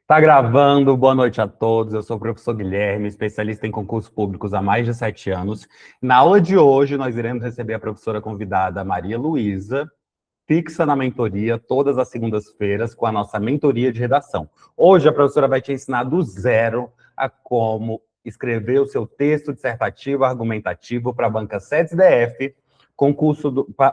Tá gravando, boa noite a todos. Eu sou o professor Guilherme, especialista em concursos públicos há mais de 7 anos. Na aula de hoje, nós iremos receber a professora convidada Maria Luísa, fixa na mentoria, todas as segundas-feiras, com a nossa mentoria de redação. Hoje, a professora vai te ensinar do zero a como escrever o seu texto dissertativo argumentativo para a banca SEDES-DF,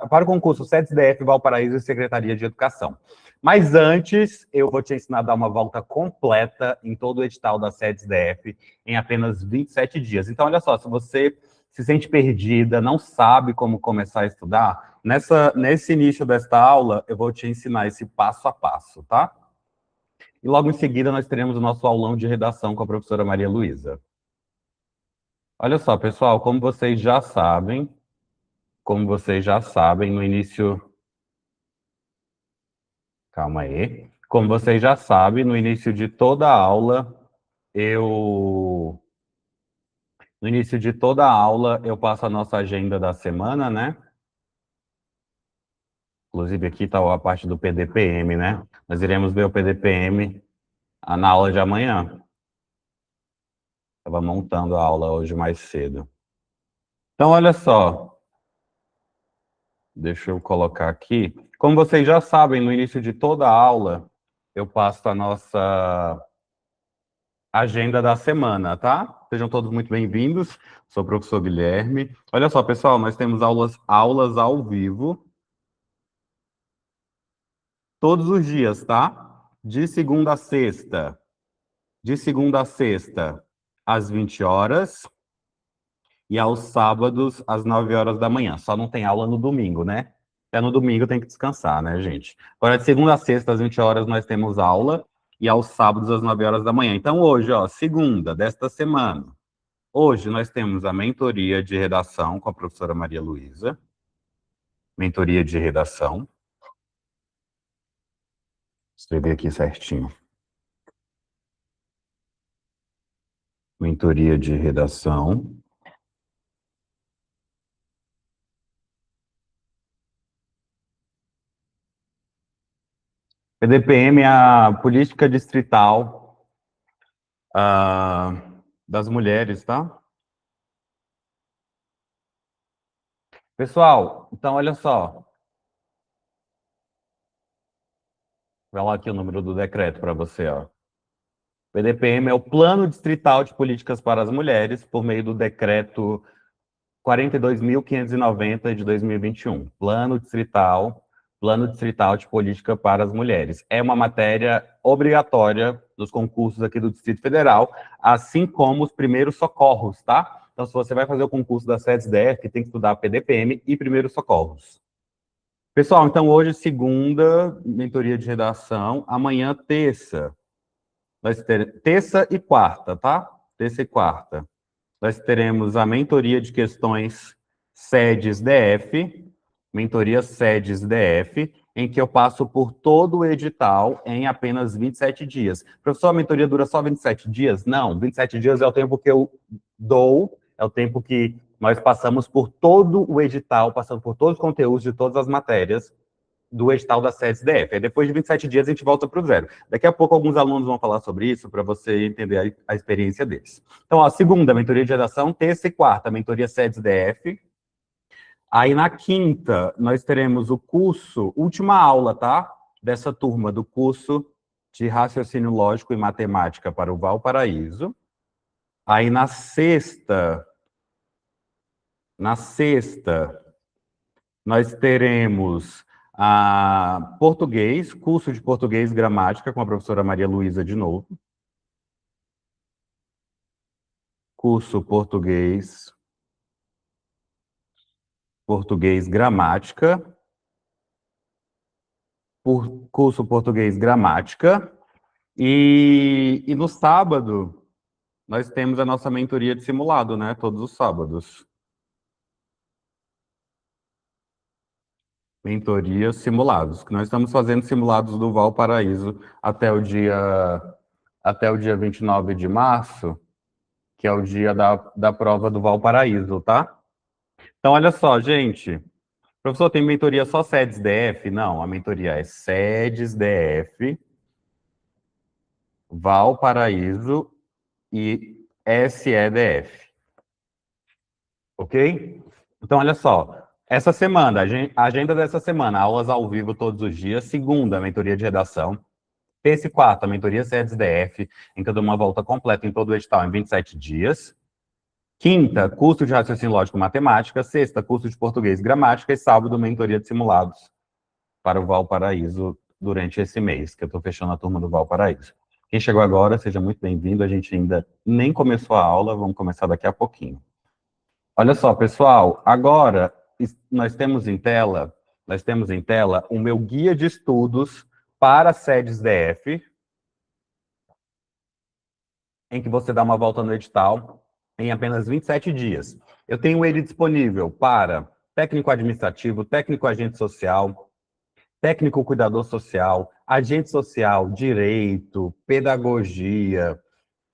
para o concurso SEDES-DF, Valparaíso e Secretaria de Educação. Mas antes, eu vou te ensinar a dar uma volta completa em todo o edital da SEDES-DF em apenas 27 dias. Então, olha só, se você se sente perdida, não sabe como começar a estudar, nesse início desta aula, eu vou te ensinar esse passo a passo, tá? E logo em seguida, nós teremos o nosso aulão de redação com a professora Maria Luísa. Olha só, pessoal, como vocês já sabem, no início... Calma aí. Como vocês já sabem, no início de toda a aula, eu... No início de toda a aula, eu passo a nossa agenda da semana, né? Inclusive, aqui está a parte do PDPM, né? Nós iremos ver o PDPM na aula de amanhã. Estava montando a aula hoje mais cedo. Então, olha só. Deixa eu colocar aqui. Como vocês já sabem, no início de toda a aula, eu passo a nossa agenda da semana, tá? Sejam todos muito bem-vindos. Sou o professor Guilherme. Olha só, pessoal, nós temos aulas ao vivo todos os dias, tá? De segunda a sexta. De segunda a sexta, às 20 horas. E aos sábados, às 9 horas da manhã. Só não tem aula no domingo, né? Até no domingo tem que descansar, né, gente? Agora, de segunda a sexta, às 20 horas, nós temos aula. E aos sábados, às 9 horas da manhã. Então, hoje, ó, segunda desta semana. Hoje, nós temos a mentoria de redação com a professora Maria Luísa. Mentoria de redação. Vou escrever aqui certinho. Mentoria de redação. PDPM é a política distrital das mulheres, tá? Pessoal, então olha só. Vai lá aqui o número do decreto para você, ó. PDPM é o Plano Distrital de Políticas para as Mulheres, por meio do decreto 42.590 de 2021. Plano Distrital de Política para as Mulheres. É uma matéria obrigatória dos concursos aqui do Distrito Federal, assim como os primeiros socorros, tá? Então, se você vai fazer o concurso da SEDES-DF, tem que estudar PDPM e primeiros socorros. Pessoal, então hoje, segunda, mentoria de redação. Amanhã, terça. Terça e quarta, tá? Terça e quarta. Nós teremos a mentoria de questões SEDES-DF, mentoria SEDES-DF, em que eu passo por todo o edital em apenas 27 dias. Professor, a mentoria dura só 27 dias? Não, 27 dias é o tempo que eu dou, é o tempo que nós passamos por todo o edital, passando por todos os conteúdos de todas as matérias do edital da SEDES-DF. Aí depois de 27 dias a gente volta para o zero. Daqui a pouco alguns alunos vão falar sobre isso para você entender a experiência deles. Então, ó, segunda, mentoria de redação, terça e quarta, mentoria SEDES-DF. Aí na quinta, nós teremos o curso, última aula, tá? Dessa turma, do curso de raciocínio lógico e matemática para o Valparaíso. Aí na sexta, nós teremos português, curso de português e gramática com a professora Maria Luísa de novo. Curso português gramática. Curso português gramática. E no sábado, nós temos a nossa mentoria de simulado, né? Todos os sábados. Mentoria simulados, que nós estamos fazendo simulados do Valparaíso até o dia 29 de março, que é o dia da prova do Valparaíso, tá? Então, olha só, gente. Professor, tem mentoria só SEDES-DF? Não, a mentoria é SEDES-DF, Valparaíso e SEDF. Ok? Então, olha só. Essa semana, a agenda dessa semana, aulas ao vivo todos os dias. Segunda, mentoria de redação. Terça e quarta, mentoria SEDF, em que eu dou uma volta completa em todo o edital em 27 dias. Quinta, curso de raciocínio lógico matemática. Sexta, curso de português e gramática. E sábado, mentoria de simulados para o Valparaíso durante esse mês, que eu estou fechando a turma do Valparaíso. Quem chegou agora, seja muito bem-vindo. A gente ainda nem começou a aula, vamos começar daqui a pouquinho. Olha só, pessoal, agora nós temos em tela o meu guia de estudos para sedes DF, em que você dá uma volta no edital em apenas 27 dias. Eu tenho ele disponível para técnico administrativo, técnico agente social, técnico cuidador social, agente social, direito, pedagogia,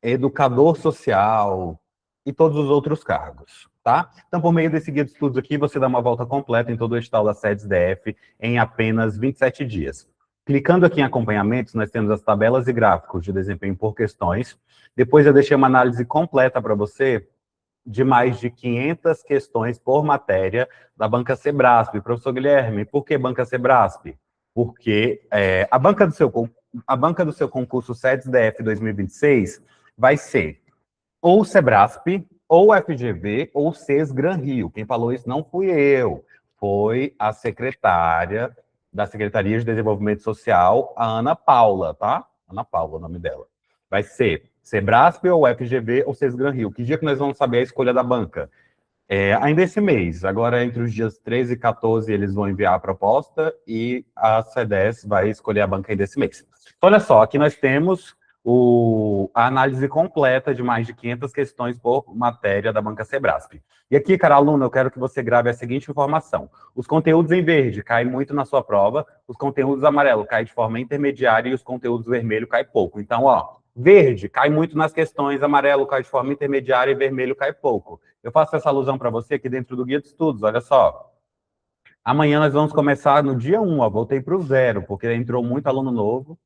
educador social e todos os outros cargos, tá? Então, por meio desse guia de estudos aqui, você dá uma volta completa em todo o edital da SEDES DF em apenas 27 dias. Clicando aqui em acompanhamentos, nós temos as tabelas e gráficos de desempenho por questões. Depois eu deixei uma análise completa para você de mais de 500 questões por matéria da banca Sebrasp. Professor Guilherme, por que banca Sebrasp? Porque a banca do seu concurso SEDES DF 2026 vai ser ou Sebrasp, ou FGV, ou SES Gran Rio. Quem falou isso não fui eu, foi a secretária da Secretaria de Desenvolvimento Social, a Ana Paula, tá? Ana Paula, o nome dela. Vai ser Sebrasp, ou FGV, ou SES Gran Rio. Que dia que nós vamos saber a escolha da banca? Ainda esse mês, agora entre os dias 13 e 14, eles vão enviar a proposta e a CEDES vai escolher a banca ainda esse mês. Então, olha só, aqui nós temos a análise completa de mais de 500 questões por matéria da banca Sebrasp. E aqui, cara aluno, eu quero que você grave a seguinte informação. Os conteúdos em verde caem muito na sua prova, os conteúdos amarelo caem de forma intermediária e os conteúdos vermelho caem pouco. Então, ó, verde cai muito nas questões, amarelo cai de forma intermediária e vermelho cai pouco. Eu faço essa alusão para você aqui dentro do guia de estudos, olha só. Amanhã nós vamos começar no dia 1, ó, voltei para o 0, porque entrou muito aluno novo,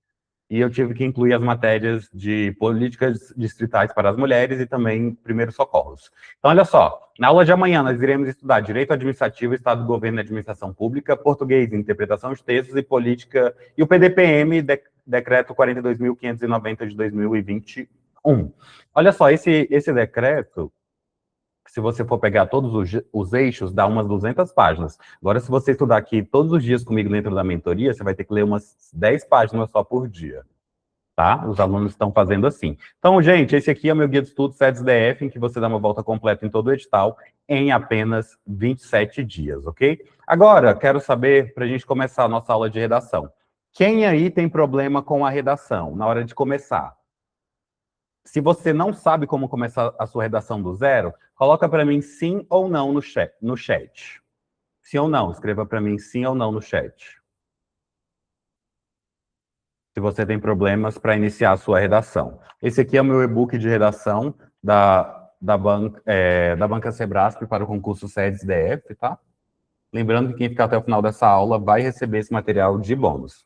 e eu tive que incluir as matérias de políticas distritais para as mulheres e também primeiros socorros. Então, olha só, na aula de amanhã nós iremos estudar Direito Administrativo, Estado do Governo e Administração Pública, Português, Interpretação de Textos e Política, e o PDPM, Decreto 42.590 de 2021. Olha só, esse decreto, se você for pegar todos os eixos, dá umas 200 páginas. Agora, se você estudar aqui todos os dias comigo dentro da mentoria, você vai ter que ler umas 10 páginas só por dia, tá? Os alunos estão fazendo assim. Então, gente, esse aqui é o meu guia de estudo SEDES DF, em que você dá uma volta completa em todo o edital em apenas 27 dias, ok? Agora, quero saber, para a gente começar a nossa aula de redação, quem aí tem problema com a redação na hora de começar? Se você não sabe como começar a sua redação do zero, coloca para mim sim ou não no chat. Sim ou não, escreva para mim sim ou não no chat. Se você tem problemas para iniciar a sua redação. Esse aqui é o meu e-book de redação da Banca Sebrasp para o concurso SEDES DF, tá? Lembrando que quem ficar até o final dessa aula vai receber esse material de bônus.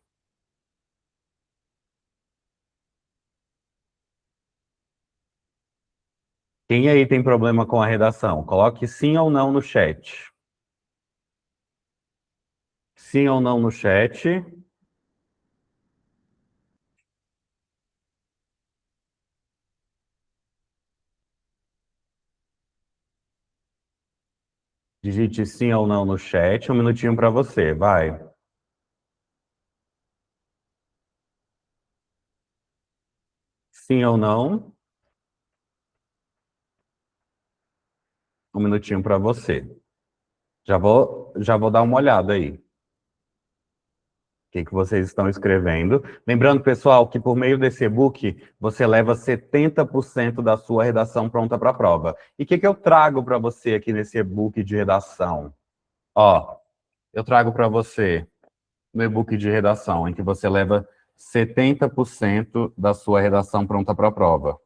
Quem aí tem problema com a redação? Coloque sim ou não no chat. Sim ou não no chat. Digite sim ou não no chat. Um minutinho para você, vai. Sim ou não? Um minutinho para você. Já vou dar uma olhada aí. O que vocês estão escrevendo. Lembrando, pessoal, que por meio desse e-book, você leva 70% da sua redação pronta para a prova. E o que eu trago para você aqui nesse e-book de redação? Ó, eu trago para você no e-book de redação, em que você leva 70% da sua redação pronta para a prova.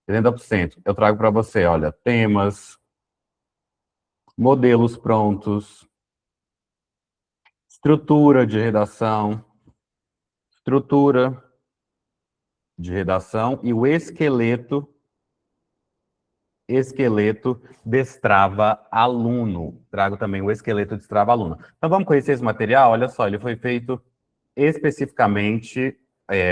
70%. Eu trago para você, olha, temas, modelos prontos, estrutura de redação, estrutura, de redação e o esqueleto destrava aluno. Trago também o esqueleto destrava aluno. Então vamos conhecer esse material? Olha só, ele foi feito especificamente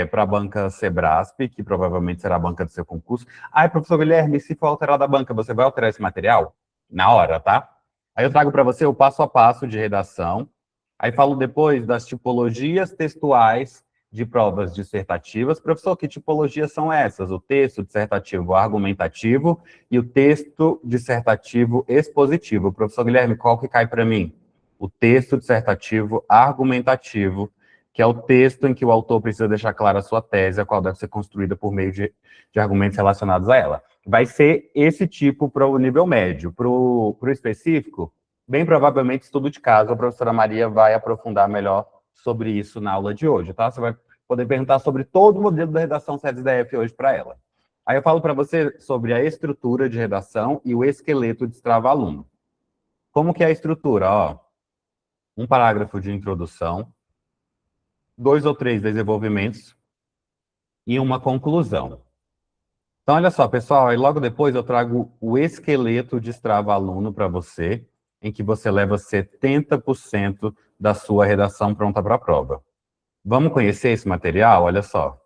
para a banca Sebrasp, que provavelmente será a banca do seu concurso. Ai, professor Guilherme, se for alterar da banca, você vai alterar esse material? Na hora, tá? Aí eu trago para você o passo a passo de redação. Aí falo depois das tipologias textuais de provas dissertativas. Professor, que tipologias são essas? O texto dissertativo argumentativo e o texto dissertativo expositivo. Professor Guilherme, qual que cai para mim? O texto dissertativo argumentativo, que é o texto em que o autor precisa deixar clara a sua tese, a qual deve ser construída por meio de argumentos relacionados a ela. Vai ser esse tipo para o nível médio. Para o específico, bem provavelmente estudo de caso, a professora Maria vai aprofundar melhor sobre isso na aula de hoje, tá? Você vai poder perguntar sobre todo o modelo da redação SEDES-DF hoje para ela. Aí eu falo para você sobre a estrutura de redação e o esqueleto de destrava-aluno. Como que é a estrutura? Ó, um parágrafo de introdução, 2 ou 3 desenvolvimentos e uma conclusão. Então, olha só, pessoal, aí logo depois eu trago o esqueleto de destrava-aluno para você, em que você leva 70% da sua redação pronta para a prova. Vamos conhecer esse material? Olha só.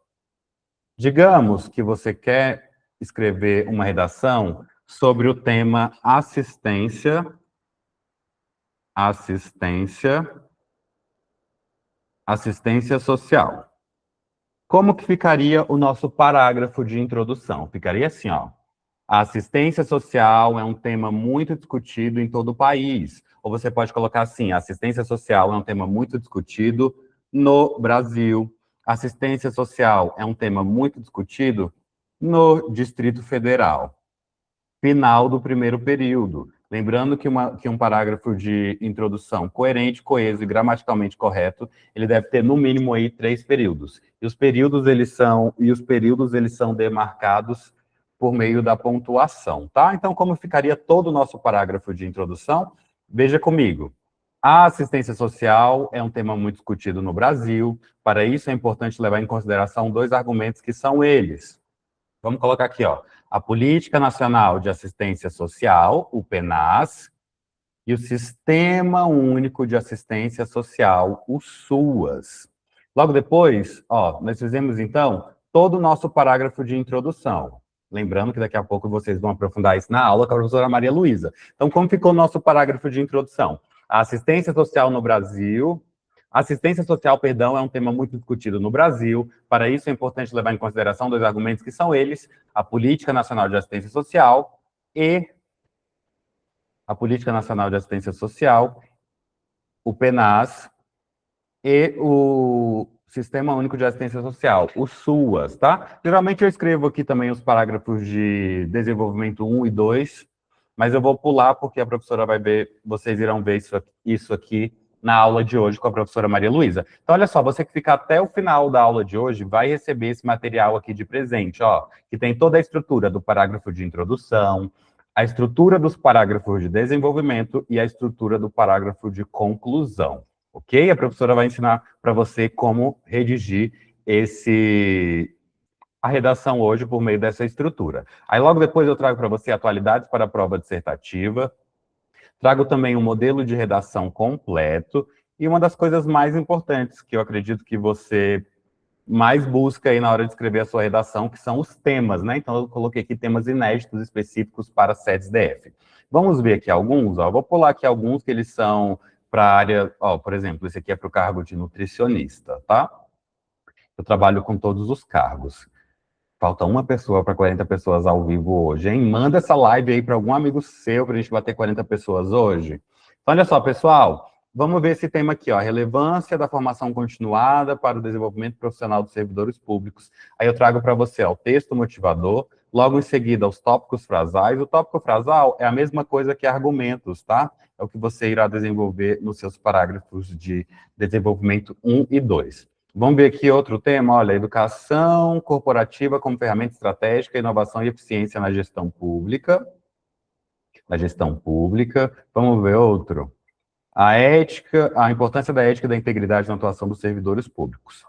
Digamos que você quer escrever uma redação sobre o tema assistência social. Como que ficaria o nosso parágrafo de introdução? Ficaria assim, ó. A assistência social é um tema muito discutido em todo o país. Ou você pode colocar assim, a assistência social é um tema muito discutido no Brasil. Assistência social é um tema muito discutido no Distrito Federal. Final do primeiro período. Lembrando que um parágrafo de introdução coerente, coeso e gramaticalmente correto, ele deve ter no mínimo aí 3 períodos. E os períodos eles são demarcados por meio da pontuação, tá? Então, como ficaria todo o nosso parágrafo de introdução? Veja comigo. A assistência social é um tema muito discutido no Brasil. Para isso, é importante levar em consideração 2 argumentos que são eles. Vamos colocar aqui, ó. A Política Nacional de Assistência Social, o PNAS, e o Sistema Único de Assistência Social, o SUAS. Logo depois, ó, nós fizemos, então, todo o nosso parágrafo de introdução. Lembrando que daqui a pouco vocês vão aprofundar isso na aula com a professora Maria Luísa. Então, como ficou o nosso parágrafo de introdução? A assistência social no Brasil... Assistência social, perdão, é um tema muito discutido no Brasil. Para isso, é importante levar em consideração 2 argumentos que são eles, a Política Nacional de Assistência Social, o PNAS e o Sistema Único de Assistência Social, o SUAS, tá? Geralmente eu escrevo aqui também os parágrafos de desenvolvimento 1 e 2, mas eu vou pular porque a professora vai ver, vocês irão ver isso aqui na aula de hoje com a professora Maria Luísa. Então, olha só, você que fica até o final da aula de hoje vai receber esse material aqui de presente, ó, que tem toda a estrutura do parágrafo de introdução, a estrutura dos parágrafos de desenvolvimento e a estrutura do parágrafo de conclusão, ok? A professora vai ensinar para você como redigir a redação hoje por meio dessa estrutura. Aí, logo depois, eu trago para você atualidades para a prova dissertativa. Trago também um modelo de redação completo e uma das coisas mais importantes que eu acredito que você mais busca aí na hora de escrever a sua redação, que são os temas, né? Então, eu coloquei aqui temas inéditos específicos para SEDES-DF. Vamos ver aqui alguns, ó. Vou pular aqui alguns que eles são para a área, ó, por exemplo, esse aqui é para o cargo de nutricionista, tá? Eu trabalho com todos os cargos. Falta uma pessoa para 40 pessoas ao vivo hoje, hein? Manda essa live aí para algum amigo seu para a gente bater 40 pessoas hoje. Então, olha só, pessoal, vamos ver esse tema aqui, ó, relevância da formação continuada para o desenvolvimento profissional dos servidores públicos. Aí eu trago para você, ó, o texto motivador, logo em seguida os tópicos frasais. O tópico frasal é a mesma coisa que argumentos, tá? É o que você irá desenvolver nos seus parágrafos de desenvolvimento 1 e 2. Vamos ver aqui outro tema, olha, educação corporativa como ferramenta estratégica, inovação e eficiência na gestão pública. Vamos ver outro. A ética, a importância da ética e da integridade na atuação dos servidores públicos.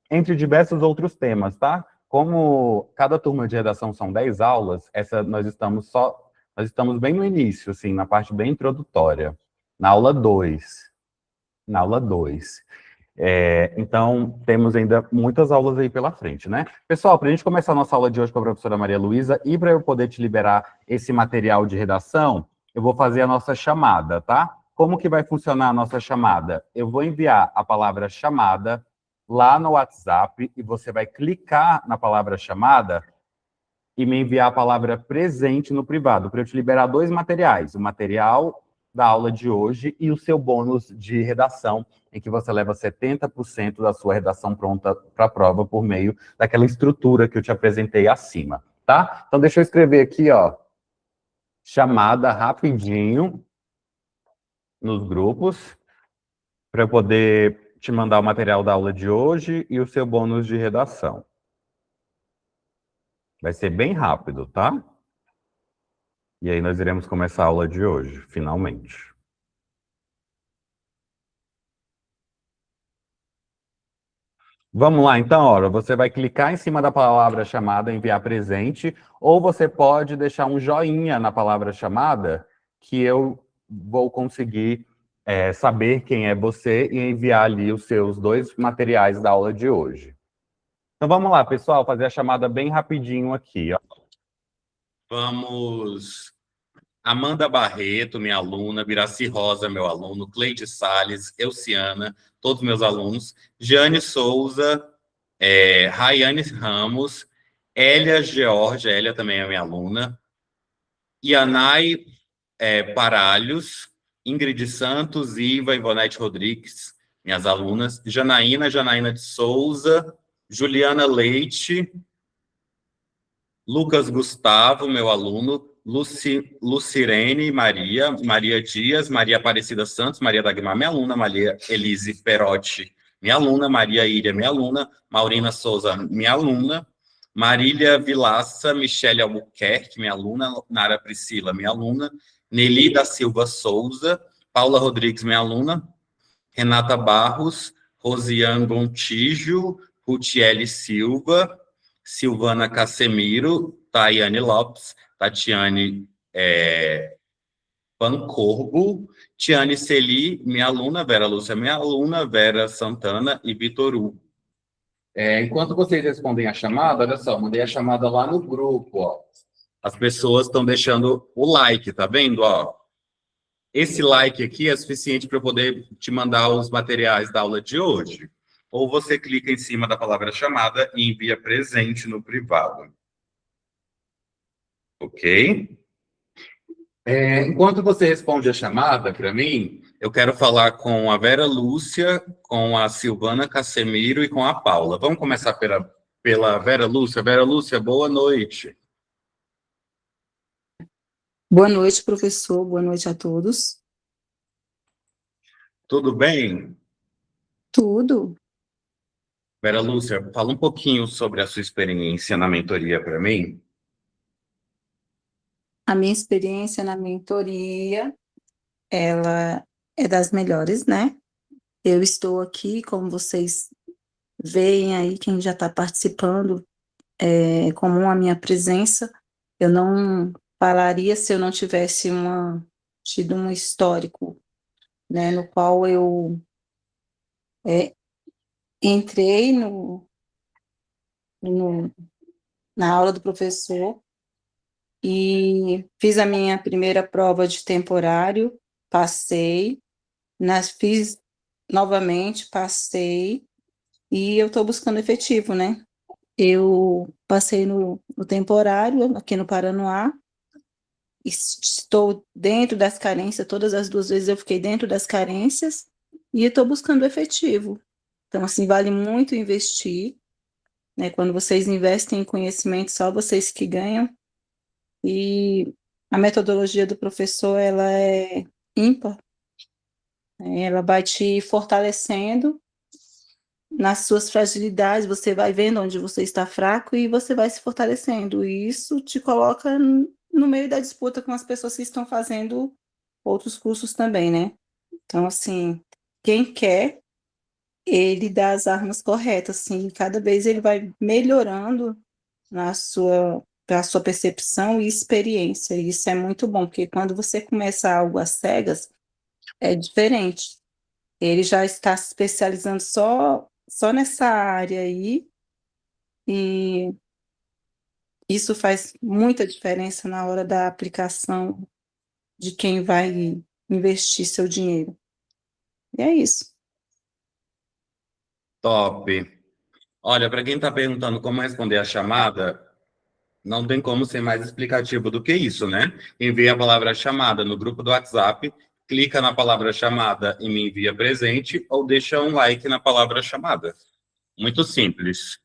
entre diversos outros temas, tá? Como cada turma de redação são 10 aulas, nós estamos bem no início, assim, na parte bem introdutória, na aula 2. Na aula 2. Então, temos ainda muitas aulas aí pela frente, né? Pessoal, para a gente começar a nossa aula de hoje com a professora Maria Luísa, e para eu poder te liberar esse material de redação, eu vou fazer a nossa chamada, tá? Como que vai funcionar a nossa chamada? Eu vou enviar a palavra chamada lá no WhatsApp e você vai clicar na palavra chamada e me enviar a palavra presente no privado, para eu te liberar dois materiais, o material da aula de hoje e o seu bônus de redação, em que você leva 70% da sua redação pronta para a prova por meio daquela estrutura que eu te apresentei acima, tá? Então, deixa eu escrever aqui, ó, chamada rapidinho nos grupos, para eu poder te mandar o material da aula de hoje e o seu bônus de redação. Vai ser bem rápido, tá? E aí nós iremos começar a aula de hoje, finalmente. Vamos lá, então, Ora, você vai clicar em cima da palavra chamada, enviar presente, ou você pode deixar um joinha na palavra chamada, que eu vou conseguir saber quem é você e enviar ali os seus dois materiais da aula de hoje. Então vamos lá, pessoal, fazer a chamada bem rapidinho aqui, ó. Vamos... Amanda Barreto, minha aluna, Biraci Rosa, meu aluno, Cleide Salles, Elciana, todos meus alunos, Jane Souza, Rayane Ramos, Hélia Georgia, Hélia também é minha aluna, Yanai Paralhos, Ingrid Santos, Iva, Ivonete Rodrigues, minhas alunas, Janaína de Souza, Juliana Leite, Lucas Gustavo, meu aluno, Lucirene Maria Dias, Maria Aparecida Santos, Maria Dagmar, minha aluna, Maria Elise Perotti, minha aluna, Maria Íria, minha aluna, Maurina Souza, minha aluna, Marília Vilaça, Michele Albuquerque, minha aluna, Nara Priscila, minha aluna, Nelly da Silva Souza, Paula Rodrigues, minha aluna, Renata Barros, Rosiane Gontijo, Rutiele Silva, Silvana Casemiro, Tayane Lopes, Tatiane Pancorbo, Tiane Celi, minha aluna, Vera Lúcia, minha aluna, Vera Santana e Vitor Hugo. Enquanto vocês respondem a chamada, olha só, mandei a chamada lá no grupo, ó. As pessoas estão deixando o like, tá vendo, ó? Esse like aqui é suficiente para eu poder te mandar os materiais da aula de hoje. Ou você clica em cima da palavra chamada e envia presente no privado. Ok? Enquanto você responde a chamada para mim, eu quero falar com a Vera Lúcia, com a Silvana Casemiro e com a Paula. Vamos começar pela Vera Lúcia. Vera Lúcia, boa noite. Boa noite, professor. Boa noite a todos. Tudo bem? Tudo. Vera Lúcia, fala um pouquinho sobre a sua experiência na mentoria para mim. A minha experiência na mentoria, ela é das melhores, né? Eu estou aqui, como vocês veem aí, quem já está participando, é comum a minha presença. Eu não falaria se eu não tivesse tido um histórico, né, no qual eu entrei na aula do professor e fiz a minha primeira prova de temporário, passei, fiz novamente, passei, e eu estou buscando efetivo, né? Eu passei no temporário, aqui no Paranoá, estou dentro das carências, todas as duas vezes eu fiquei dentro das carências, e estou buscando efetivo. Então, assim, vale muito investir, né? Quando vocês investem em conhecimento, só vocês que ganham. E a metodologia do professor, ela é ímpar, né? Ela vai te fortalecendo nas suas fragilidades, você vai vendo onde você está fraco e você vai se fortalecendo, e isso te coloca no meio da disputa com as pessoas que estão fazendo outros cursos também, né? Então, assim, quem quer ele dá as armas corretas, assim, cada vez ele vai melhorando para a sua percepção e experiência. E isso é muito bom, porque quando você começa algo às cegas, é diferente. Ele já está se especializando só nessa área aí, e isso faz muita diferença na hora da aplicação de quem vai investir seu dinheiro. E é isso. Top. Olha, para quem está perguntando como responder a chamada, não tem como ser mais explicativo do que isso, né? Envia a palavra chamada no grupo do WhatsApp, clica na palavra chamada e me envia presente, ou deixa um like na palavra chamada. Muito simples.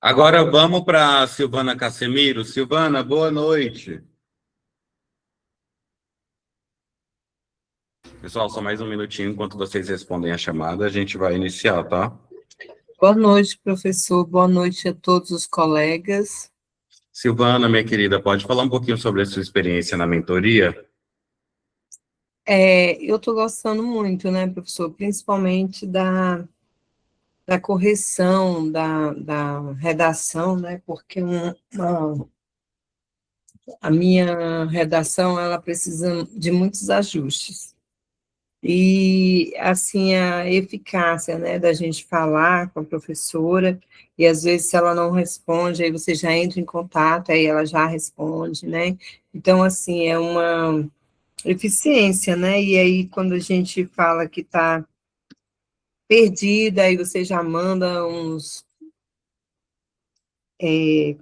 Agora vamos para Silvana Casemiro. Silvana, boa noite. Pessoal, só mais um minutinho enquanto vocês respondem a chamada, a gente vai iniciar, tá? Boa noite, professor. Boa noite a todos os colegas. Silvana, minha querida, pode falar um pouquinho sobre a sua experiência na mentoria? Eu estou gostando muito, né, professor, principalmente da correção, da redação, né, porque a minha redação, ela precisa de muitos ajustes. E, assim, a eficácia, né, da gente falar com a professora, e às vezes se ela não responde, aí você já entra em contato, aí ela já responde, né, então, assim, é uma eficiência, né, e aí quando a gente fala que está perdida, aí você já manda uns,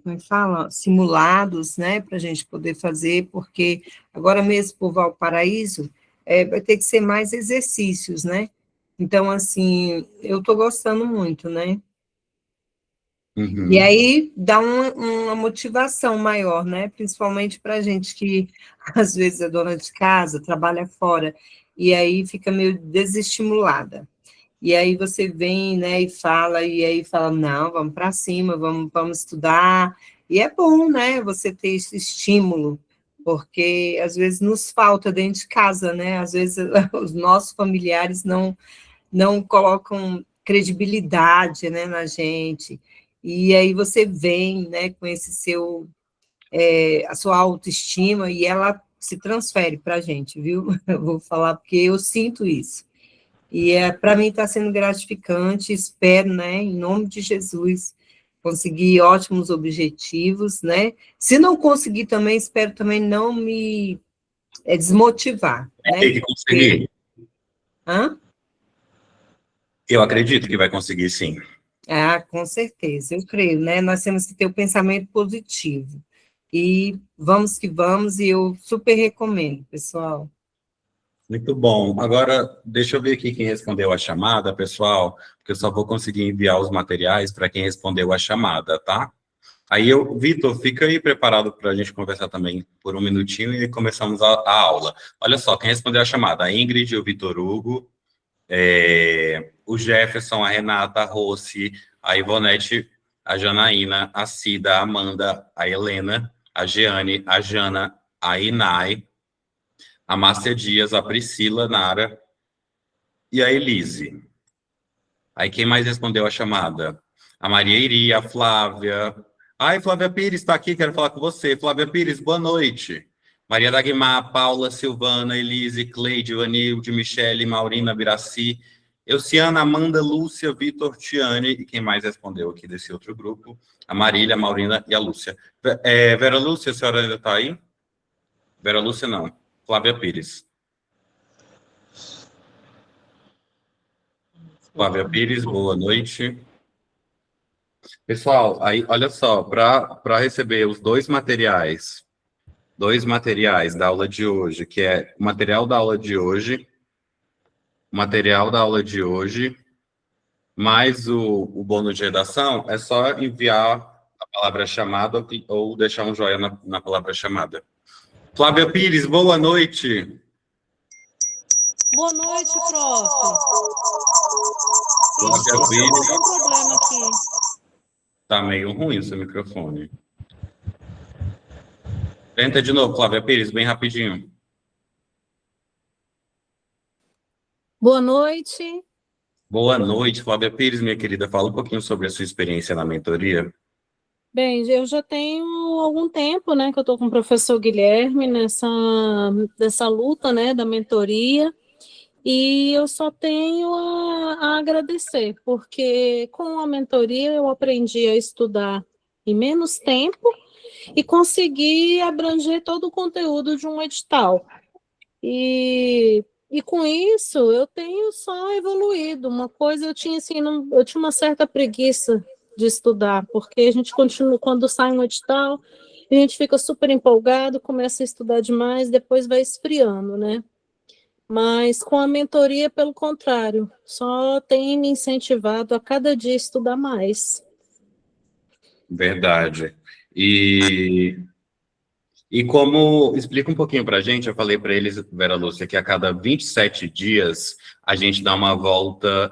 como é que fala? Simulados, né, para a gente poder fazer, porque agora mesmo por Valparaíso, vai ter que ser mais exercícios, né? Então, assim, eu estou gostando muito, né? Uhum. E aí dá uma motivação maior, né? Principalmente para a gente que, às vezes, é dona de casa, trabalha fora, e aí fica meio desestimulada. E aí você vem, né, e aí fala, não, vamos para cima, vamos estudar. E é bom, né, você ter esse estímulo, porque às vezes nos falta dentro de casa, né? Às vezes os nossos familiares não colocam credibilidade, né, na gente. E aí você vem, né, com esse a sua autoestima, e ela se transfere para a gente, viu? Eu vou falar porque eu sinto isso. E para mim está sendo gratificante, espero, né, em nome de Jesus, conseguir ótimos objetivos, né? Se não conseguir também, espero também não me desmotivar, né? Tem que conseguir. Hã? Eu acredito que vai conseguir, sim. Ah, com certeza, eu creio, né? Nós temos que ter o pensamento positivo. E vamos que vamos, e eu super recomendo, pessoal. Muito bom. Agora, deixa eu ver aqui quem respondeu a chamada, pessoal, porque eu só vou conseguir enviar os materiais para quem respondeu a chamada, tá? Aí Vitor, fica aí preparado para a gente conversar também por um minutinho e começamos a aula. Olha só, quem respondeu a chamada? A Ingrid e o Vitor Hugo, o Jefferson, a Renata, a Rossi, a Ivonete, a Janaína, a Cida, a Amanda, a Helena, a Jeane, a Jana, a Inai, a Márcia Dias, a Priscila Nara e a Elise. Aí quem mais respondeu a chamada? A Maria Iria, a Flávia. Ai, Flávia Pires está aqui, quero falar com você. Flávia Pires, boa noite. Maria Dagmar, Paula, Silvana, Elise, Cleide, Vanilde, Michele, Maurina, Biraci, Euciana, Amanda, Lúcia, Vitor, Tiane, e quem mais respondeu aqui desse outro grupo? A Marília, a Maurina e a Lúcia. Vera Lúcia, a senhora ainda está aí? Vera Lúcia, não. Flávia Pires. Flávia Pires, boa noite. Pessoal, aí, olha só, para receber os dois materiais da aula de hoje, que é o material da aula de hoje, mais o bônus de redação, é só enviar a palavra chamada ou deixar um joinha na palavra chamada. Flávia Pires, boa noite. Boa noite, prof. Flávia Pires. Algum problema aqui. Tá meio ruim o seu microfone. Tenta de novo, Flávia Pires, bem rapidinho. Boa noite. Boa noite, Flávia Pires, minha querida. Fala um pouquinho sobre a sua experiência na mentoria. Bem, eu já tenho algum tempo, né, que eu estou com o professor Guilherme nessa luta, né, da mentoria, e eu só tenho a agradecer, porque com a mentoria eu aprendi a estudar em menos tempo e consegui abranger todo o conteúdo de um edital. E com isso eu tenho só evoluído. Uma coisa eu tinha assim, eu tinha uma certa preguiça de estudar, porque a gente continua, quando sai um edital, a gente fica super empolgado, começa a estudar demais, depois vai esfriando, né? Mas com a mentoria, pelo contrário, só tem me incentivado a cada dia estudar mais. Verdade. E, e como, explica um pouquinho para a gente, eu falei para eles, Vera Lúcia, que a cada 27 dias a gente dá uma volta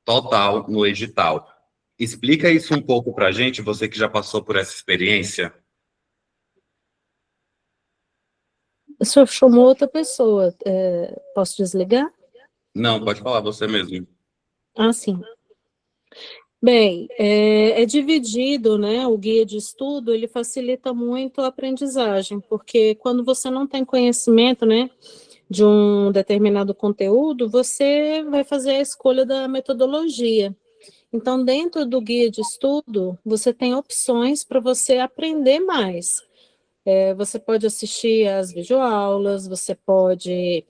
total no edital. Explica isso um pouco para a gente, você que já passou por essa experiência. O senhor chamou outra pessoa, posso desligar? Não, pode falar você mesmo. Ah, sim. Bem, é dividido, né? O guia de estudo, ele facilita muito a aprendizagem, porque quando você não tem conhecimento, né, de um determinado conteúdo, você vai fazer a escolha da metodologia. Então, dentro do guia de estudo, você tem opções para você aprender mais. Você pode assistir às videoaulas, você pode,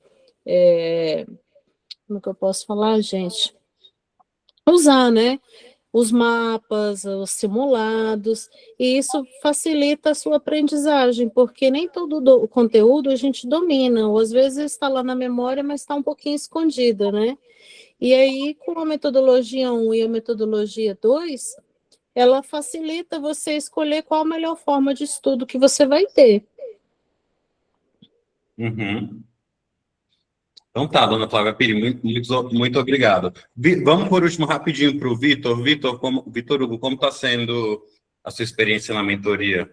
como que eu posso falar, gente? Usar, né? Os mapas, os simulados, e isso facilita a sua aprendizagem, porque nem todo o conteúdo a gente domina, ou às vezes está lá na memória, mas está um pouquinho escondida, né? E aí, com a metodologia 1 e a metodologia 2, ela facilita você escolher qual a melhor forma de estudo que você vai ter. Uhum. Então tá, dona Flávia Pires, muito obrigado. Vamos por último rapidinho para o Vitor. Vitor Hugo, como está sendo a sua experiência na mentoria?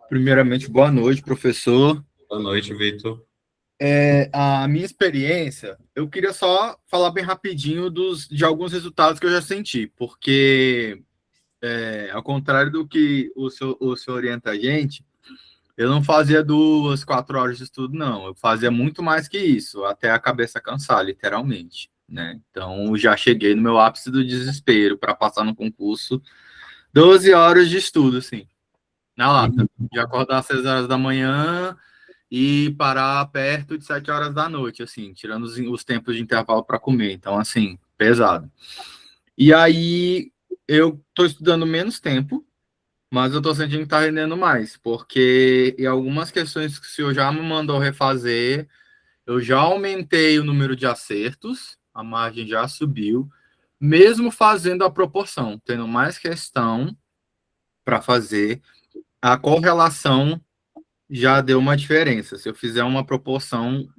Primeiramente, boa noite, professor. Boa noite, Vitor. A minha experiência, eu queria só falar bem rapidinho de alguns resultados que eu já senti, porque, ao contrário do que o senhor orienta a gente, eu não fazia 2, 4 horas de estudo, não. Eu fazia muito mais que isso, até a cabeça cansar, literalmente, né? Então, já cheguei no meu ápice do desespero para passar no concurso, 12 horas de estudo, assim, na lata. De acordar às 6 horas da manhã e parar perto de 7 horas da noite, assim, tirando os tempos de intervalo para comer. Então, assim, pesado. E aí, eu estou estudando menos tempo, mas eu estou sentindo que está rendendo mais, porque em algumas questões que o senhor já me mandou refazer, eu já aumentei o número de acertos, a margem já subiu, mesmo fazendo a proporção, tendo mais questão para fazer, a correlação já deu uma diferença. Se eu fizer uma proporção,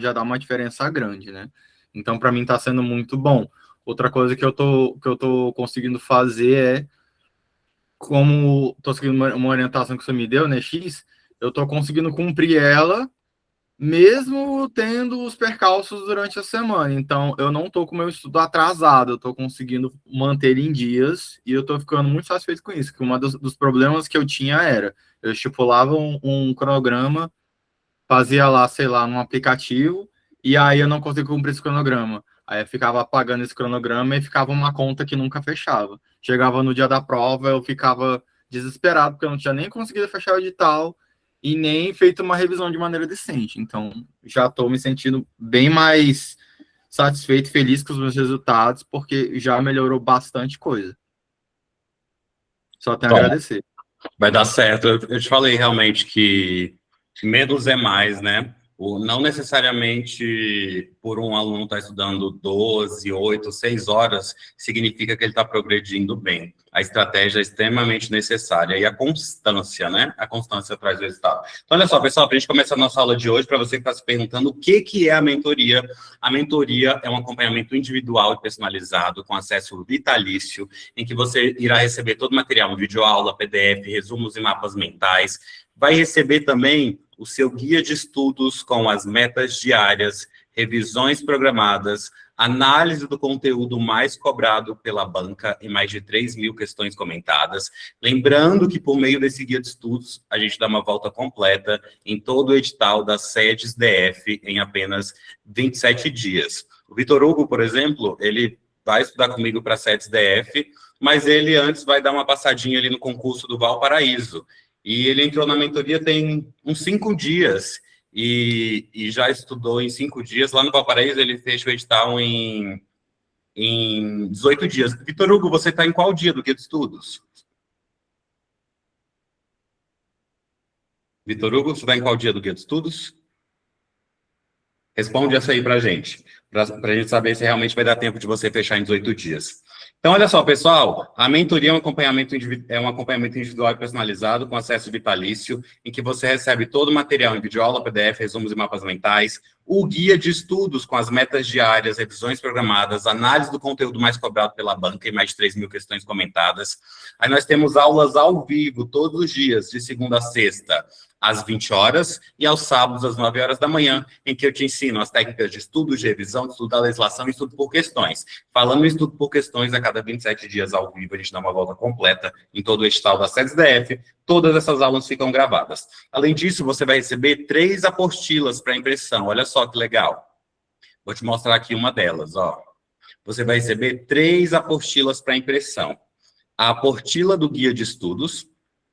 já dá uma diferença grande, né? Então, para mim, está sendo muito bom. Outra coisa que eu tô conseguindo fazer é, como estou seguindo uma orientação que você me deu, né, X, eu estou conseguindo cumprir ela, mesmo tendo os percalços durante a semana. Então, eu não estou com o meu estudo atrasado, eu estou conseguindo manter em dias, e eu estou ficando muito satisfeito com isso, que um dos problemas que eu tinha era, eu estipulava um cronograma, fazia lá, sei lá, num aplicativo, e aí eu não conseguia cumprir esse cronograma. Aí eu ficava apagando esse cronograma e ficava uma conta que nunca fechava. Chegava no dia da prova, eu ficava desesperado, porque eu não tinha nem conseguido fechar o edital e nem feito uma revisão de maneira decente. Então, já estou me sentindo bem mais satisfeito e feliz com os meus resultados, porque já melhorou bastante coisa. Só tenho a Bom, agradecer. vai dar certo. Eu te falei realmente que menos é mais, né? Não necessariamente por um aluno estar estudando 12, 8, 6 horas, significa que ele está progredindo bem. A estratégia é extremamente necessária. E a constância, né? A constância traz resultado. Então, olha só, pessoal, para a gente começar a nossa aula de hoje, para você que está se perguntando o que é a mentoria é um acompanhamento individual e personalizado, com acesso vitalício, em que você irá receber todo o material, videoaula, PDF, resumos e mapas mentais. Vai receber também o seu guia de estudos com as metas diárias, revisões programadas, análise do conteúdo mais cobrado pela banca e mais de 3.000 questões comentadas. Lembrando que, por meio desse guia de estudos, a gente dá uma volta completa em todo o edital das sedes DF em apenas 27 dias. O Vitor Hugo, por exemplo, ele vai estudar comigo para sedes DF, mas ele antes vai dar uma passadinha ali no concurso do Valparaíso. E ele entrou na mentoria tem uns 5 dias e já estudou em 5 dias. Lá no Valparaíso, ele fez o edital em 18 dias. Vitor Hugo, você está em qual dia do guia de estudos? Vitor Hugo, você está em qual dia do guia de estudos? Responde essa aí para a gente saber se realmente vai dar tempo de você fechar em 18 dias. Então, olha só, pessoal, a mentoria é um acompanhamento individual e personalizado com acesso vitalício, em que você recebe todo o material em videoaula, PDF, resumos e mapas mentais, o guia de estudos com as metas diárias, revisões programadas, análise do conteúdo mais cobrado pela banca e mais de 3.000 questões comentadas. Aí nós temos aulas ao vivo todos os dias, de segunda a sexta, às 20 horas, e aos sábados, às 9 horas da manhã, em que eu te ensino as técnicas de estudo, de revisão, de estudo da legislação e estudo por questões. Falando em estudo por questões, a cada 27 dias ao vivo, a gente dá uma volta completa em todo o edital da SEDES DF. Todas essas aulas ficam gravadas. Além disso, você vai receber 3 apostilas para impressão. Olha só que legal. Vou te mostrar aqui uma delas, ó. Você vai receber 3 apostilas para impressão. A apostila do guia de estudos,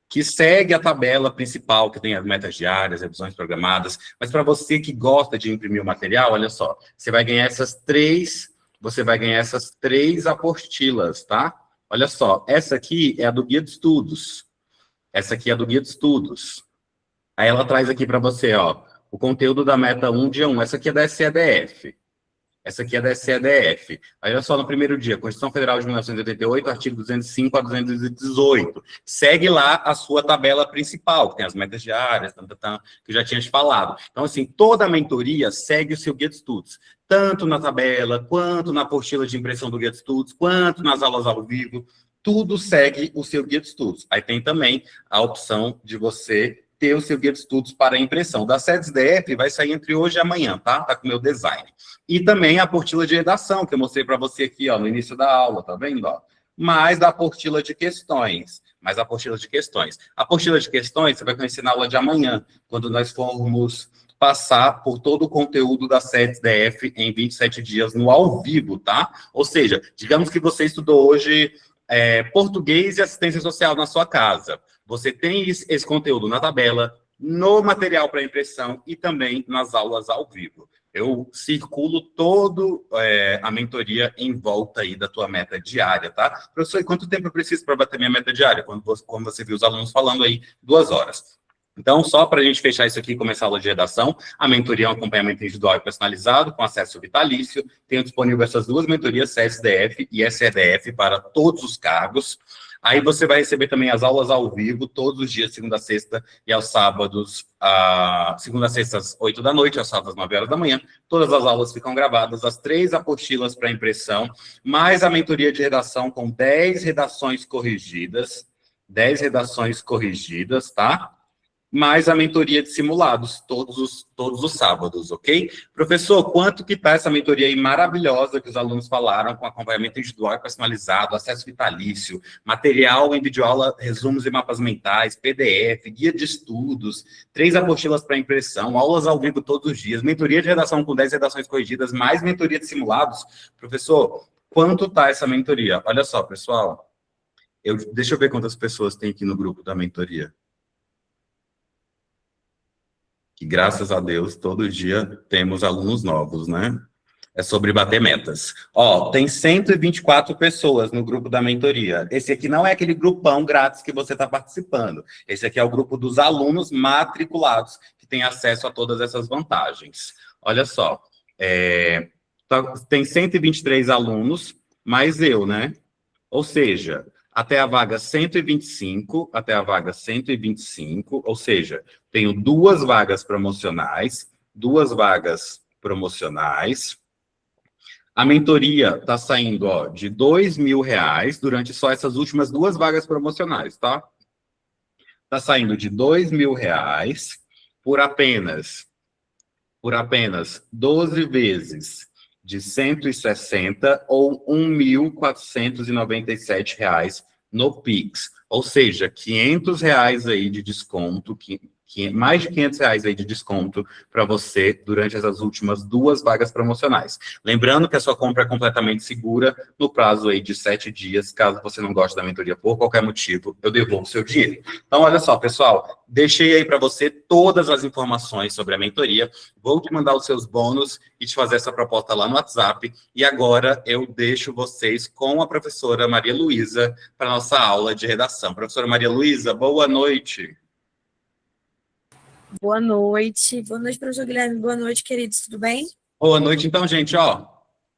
que segue a tabela principal, que tem as metas diárias, revisões programadas. Mas para você que gosta de imprimir o material, olha só, você vai ganhar essas 3 apostilas, tá? Olha só, essa aqui é a do guia de estudos. Essa aqui é a do guia de estudos. Aí ela traz aqui para você, ó, o conteúdo da meta 1, dia 1. Essa aqui é da SEDF. Essa aqui é da SEDF. Aí, olha só, no primeiro dia, Constituição Federal de 1988, artigo 205 a 218. Segue lá a sua tabela principal, que tem as metas diárias, que eu já tinha te falado. Então, assim, toda a mentoria segue o seu guia de estudos. Tanto na tabela, quanto na apostila de impressão do guia de estudos, quanto nas aulas ao vivo. Tudo segue o seu guia de estudos. Aí tem também a opção de você ter o seu guia de estudos para impressão. Da SEDES DF vai sair entre hoje e amanhã, tá? Tá com o meu design. E também a apostila de redação, que eu mostrei para você aqui, ó, no início da aula, tá vendo, ó? Mais da apostila de questões. A apostila de questões você vai conhecer na aula de amanhã, quando nós formos passar por todo o conteúdo da SEDES DF em 27 dias no ao vivo, tá? Ou seja, digamos que você estudou hoje português e assistência social na sua casa. Você tem esse conteúdo na tabela, no material para impressão e também nas aulas ao vivo. Eu circulo todo a mentoria em volta aí da tua meta diária, tá? Professor, e quanto tempo eu preciso para bater minha meta diária? Como você viu os alunos falando aí, 2 horas. Então, só para a gente fechar isso aqui e começar a aula de redação, a mentoria é um acompanhamento individual e personalizado, com acesso vitalício. Tenho disponível essas 2 mentorias, SEDF e SEDF, para todos os cargos. Aí você vai receber também as aulas ao vivo, todos os dias, segunda a sexta, e aos sábados, segunda a sexta, às 8 da noite, aos sábados, às 9 horas da manhã. Todas as aulas ficam gravadas, as 3 apostilas para impressão, mais a mentoria de redação com 10 redações corrigidas, tá? Mais a mentoria de simulados, todos os sábados, ok? Professor, quanto que está essa mentoria aí maravilhosa que os alunos falaram, com acompanhamento individual e personalizado, acesso vitalício, material em videoaula, resumos e mapas mentais, PDF, guia de estudos, 3 apostilas para impressão, aulas ao vivo todos os dias, mentoria de redação com 10 redações corrigidas, mais mentoria de simulados. Professor, quanto está essa mentoria? Olha só, pessoal, deixa eu ver quantas pessoas tem aqui no grupo da mentoria. Que, graças a Deus, todo dia temos alunos novos, né? É sobre bater metas. Ó, tem 124 pessoas no grupo da mentoria. Esse aqui não é aquele grupão grátis que você está participando. Esse aqui é o grupo dos alunos matriculados, que que tem acesso a todas essas vantagens. Olha só, tem 123 alunos, mais eu, né? Ou seja, até a vaga 125, ou seja, tenho 2 vagas promocionais, A mentoria está saindo, ó, de R$2.000 durante só essas últimas 2 vagas promocionais, tá? Está saindo de R$2.000 por apenas 12 vezes de 160 ou R$1.497 no Pix. Ou seja, R$500 aí de desconto, mais de R$500 aí de desconto para você durante essas últimas 2 vagas promocionais. Lembrando que a sua compra é completamente segura no prazo aí de 7 dias. Caso você não goste da mentoria por qualquer motivo, eu devolvo o seu dinheiro. Então, olha só, pessoal, deixei aí para você todas as informações sobre a mentoria. Vou te mandar os seus bônus e te fazer essa proposta lá no WhatsApp. E agora eu deixo vocês com a professora Maria Luísa para a nossa aula de redação. Professora Maria Luísa, boa noite. Boa noite, professor Guilherme, boa noite, queridos, tudo bem? Boa noite, então, gente, ó,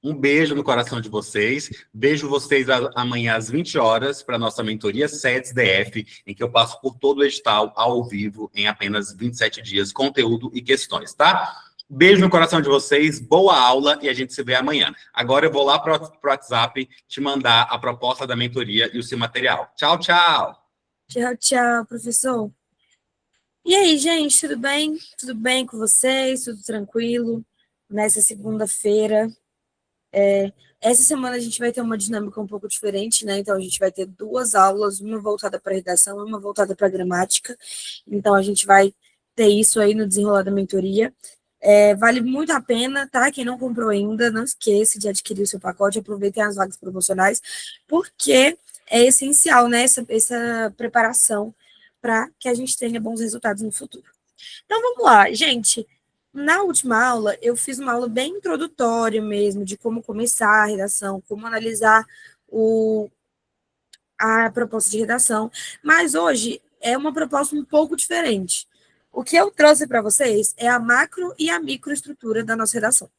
um beijo no coração de vocês, vejo vocês amanhã às 20 horas para a nossa mentoria SETS-DF, em que eu passo por todo o edital ao vivo em apenas 27 dias, conteúdo e questões, tá? Beijo no coração de vocês, boa aula e a gente se vê amanhã. Agora eu vou lá para o WhatsApp te mandar a proposta da mentoria e o seu material. Tchau, tchau! Tchau, tchau, professor. E aí, gente, tudo bem? Tudo bem com vocês? Tudo tranquilo? Nessa segunda-feira. Essa semana a gente vai ter uma dinâmica um pouco diferente, né? Então, a gente vai ter 2 aulas, uma voltada para redação e uma voltada para gramática. Então, a gente vai ter isso aí no desenrolar da mentoria. Vale muito a pena, tá? Quem não comprou ainda, não esqueça de adquirir o seu pacote, aproveitem as vagas promocionais, porque é essencial, né? Essa preparação para que a gente tenha bons resultados no futuro. Então, vamos lá, gente. Na última aula, eu fiz uma aula bem introdutória mesmo, de como começar a redação, como analisar a proposta de redação, mas hoje é uma proposta um pouco diferente. O que eu trouxe para vocês é a macro e a microestrutura da nossa redação.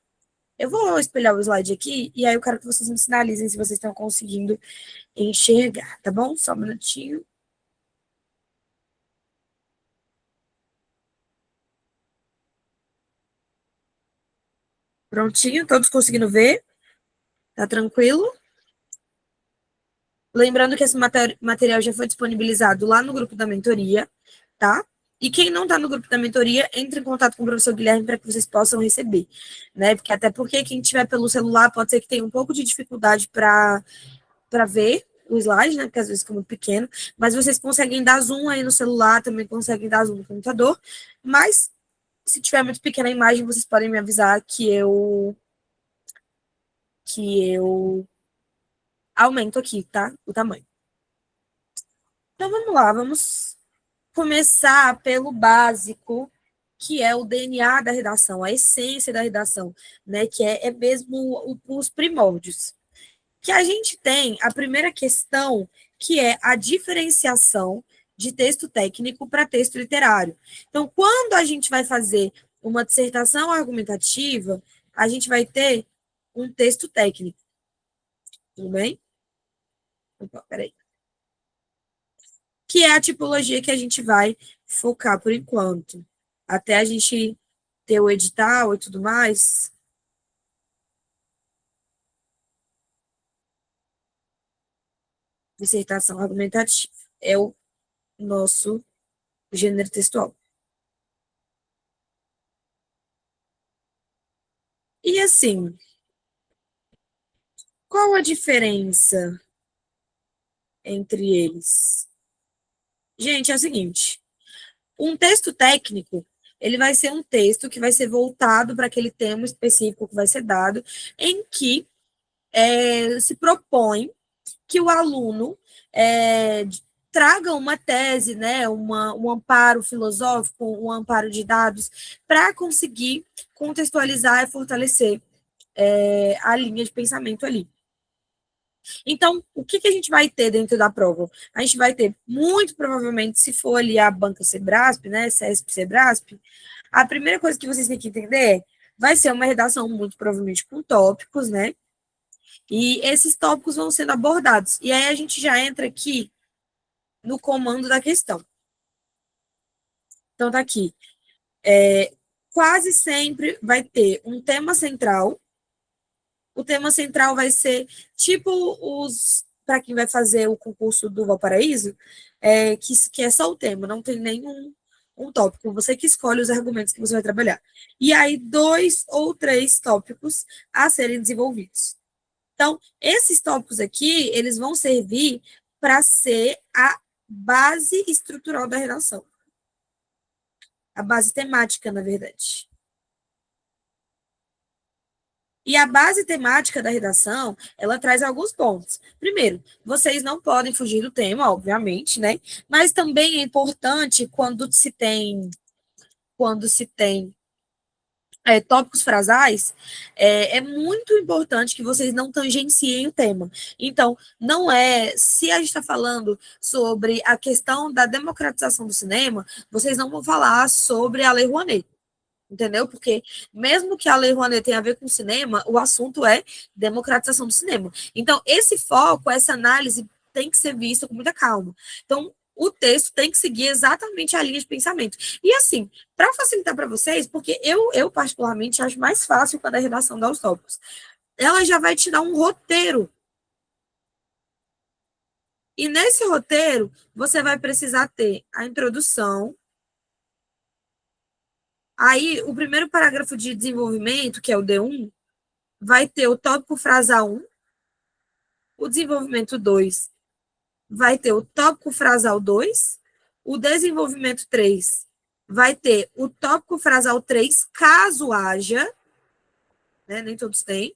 Eu vou espelhar o slide aqui, e aí eu quero que vocês me sinalizem se vocês estão conseguindo enxergar, tá bom? Só um minutinho. Prontinho, todos conseguindo ver? Tá tranquilo? Lembrando que esse material já foi disponibilizado lá no grupo da mentoria, tá? E quem não está no grupo da mentoria, entre em contato com o professor Guilherme para que vocês possam receber, né? Porque até porque quem tiver pelo celular pode ser que tenha um pouco de dificuldade para ver o slide, né? Porque às vezes fica muito pequeno, mas vocês conseguem dar zoom aí no celular, também conseguem dar zoom no computador, mas se tiver muito pequena a imagem, vocês podem me avisar que eu aumento aqui, tá? O tamanho. Então, vamos lá, vamos começar pelo básico, que é o DNA da redação, a essência da redação, né? Que é mesmo os primórdios. Que a gente tem a primeira questão, que é a diferenciação de texto técnico para texto literário. Então, quando a gente vai fazer uma dissertação argumentativa, a gente vai ter um texto técnico. Tudo bem? Opa, peraí. Que é a tipologia que a gente vai focar por enquanto. Até a gente ter o edital e tudo mais. Dissertação argumentativa é o nosso gênero textual. E assim, qual a diferença entre eles? Gente, é o seguinte, um texto técnico, ele vai ser um texto que vai ser voltado para aquele tema específico que vai ser dado, em que se propõe que o aluno traga uma tese, né, um amparo filosófico, um amparo de dados, para conseguir contextualizar e fortalecer a linha de pensamento ali. Então, o que a gente vai ter dentro da prova? A gente vai ter, muito provavelmente, se for ali a banca Sebrasp, né, CESP, Sebrasp, A primeira coisa que vocês têm que entender vai ser uma redação muito provavelmente com tópicos, né? E esses tópicos vão sendo abordados. E aí a gente já entra aqui no comando da questão. Então, tá aqui. Quase sempre vai ter um tema central. O tema central vai ser tipo para quem vai fazer o concurso do Valparaíso, que é só o tema, não tem nenhum um tópico, você que escolhe os argumentos que você vai trabalhar. E aí, 2 ou 3 tópicos a serem desenvolvidos. Então, esses tópicos aqui, eles vão servir para ser a base estrutural da redação. A base temática, na verdade. E a base temática da redação, ela traz alguns pontos. Primeiro, vocês não podem fugir do tema, obviamente, né? Mas também é importante quando se tem tópicos frasais, é muito importante que vocês não tangenciem o tema. Então, não é, se a gente está falando sobre a questão da democratização do cinema, vocês não vão falar sobre a Lei Rouanet, entendeu? Porque mesmo que a Lei Rouanet tenha a ver com cinema, o assunto é democratização do cinema. Então, esse foco, essa análise tem que ser vista com muita calma. Então, o texto tem que seguir exatamente a linha de pensamento. E assim, para facilitar para vocês, porque eu particularmente acho mais fácil quando a redação dá os tópicos, ela já vai te dar um roteiro. E nesse roteiro, você vai precisar ter a introdução. Aí, o primeiro parágrafo de desenvolvimento, que é o D1, vai ter o tópico frasal 1, o desenvolvimento 2 vai ter o tópico frasal 2, o desenvolvimento 3 vai ter o tópico frasal 3, caso haja, né, nem todos têm,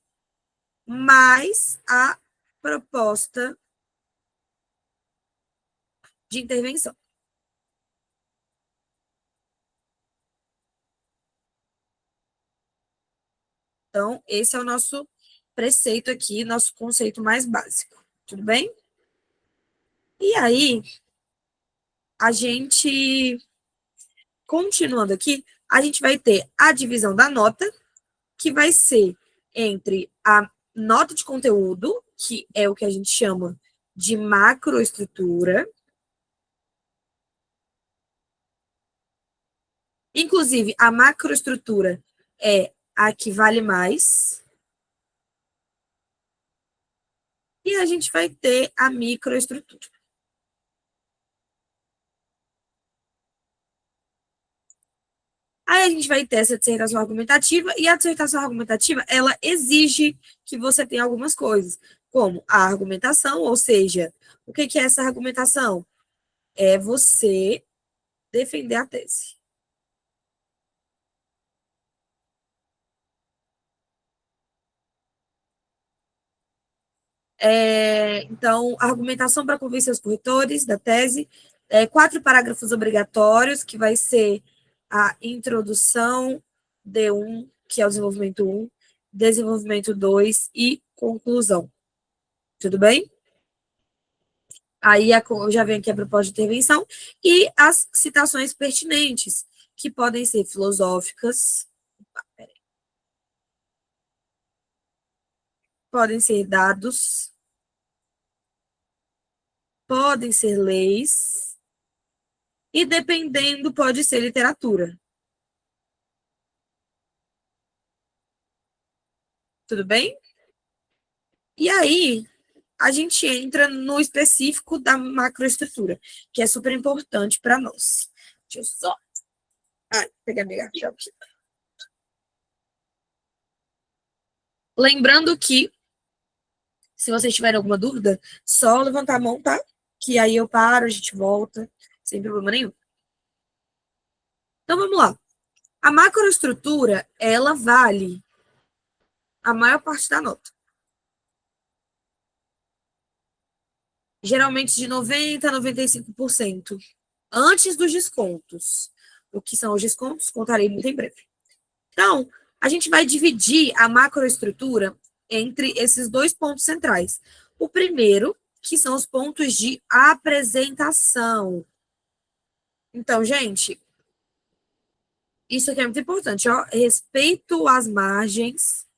mais a proposta de intervenção. Então, esse é o nosso preceito aqui, nosso conceito mais básico. Tudo bem? E aí, a gente, continuando aqui, a gente vai ter a divisão da nota, que vai ser entre a nota de conteúdo, que é o que a gente chama de macroestrutura. Inclusive, a macroestrutura é a que vale mais. E a gente vai ter a microestrutura. Aí a gente vai ter essa dissertação argumentativa, e a dissertação argumentativa, ela exige que você tenha algumas coisas, como a argumentação, ou seja, o que é essa argumentação? É você defender a tese. Então, argumentação para convencer os corretores da tese, 4 parágrafos obrigatórios, que vai ser a introdução, D1, que é o desenvolvimento 1, desenvolvimento 2 e conclusão. Tudo bem? Aí já vem aqui a proposta de intervenção e as citações pertinentes, que podem ser filosóficas, podem ser dados, podem ser leis, e dependendo, pode ser literatura. Tudo bem? E aí, a gente entra no específico da macroestrutura, que é super importante para nós. Deixa eu só... pegar minha garrafa aqui. Lembrando que, se vocês tiverem alguma dúvida, só levantar a mão, tá? Que aí eu paro, a gente volta, sem problema nenhum. Então, vamos lá. A macroestrutura, ela vale a maior parte da nota. Geralmente de 90% a 95%. Antes dos descontos. O que são os descontos? Contarei muito em breve. Então, a gente vai dividir a macroestrutura entre esses 2 pontos centrais. O primeiro, que são os pontos de apresentação. Então, gente, Isso aqui é muito importante, ó. Respeito às margens.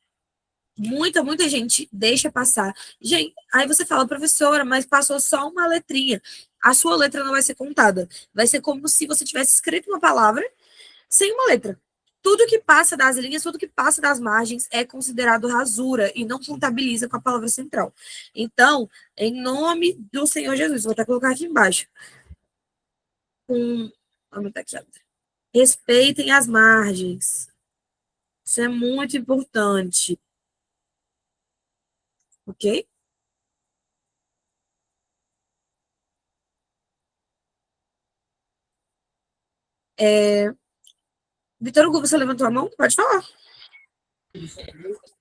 Muita gente deixa passar. Gente, aí você fala, professora, mas passou só uma letrinha. A sua letra não vai ser contada. Vai ser como se você tivesse escrito uma palavra sem uma letra. Tudo que passa das linhas, tudo que passa das margens é considerado rasura e não contabiliza com a palavra central. Então, em nome do Senhor Jesus, vou até colocar aqui embaixo. Respeitem as margens. Isso é muito importante. Ok? Vitor Hugo, você levantou a mão? Pode falar.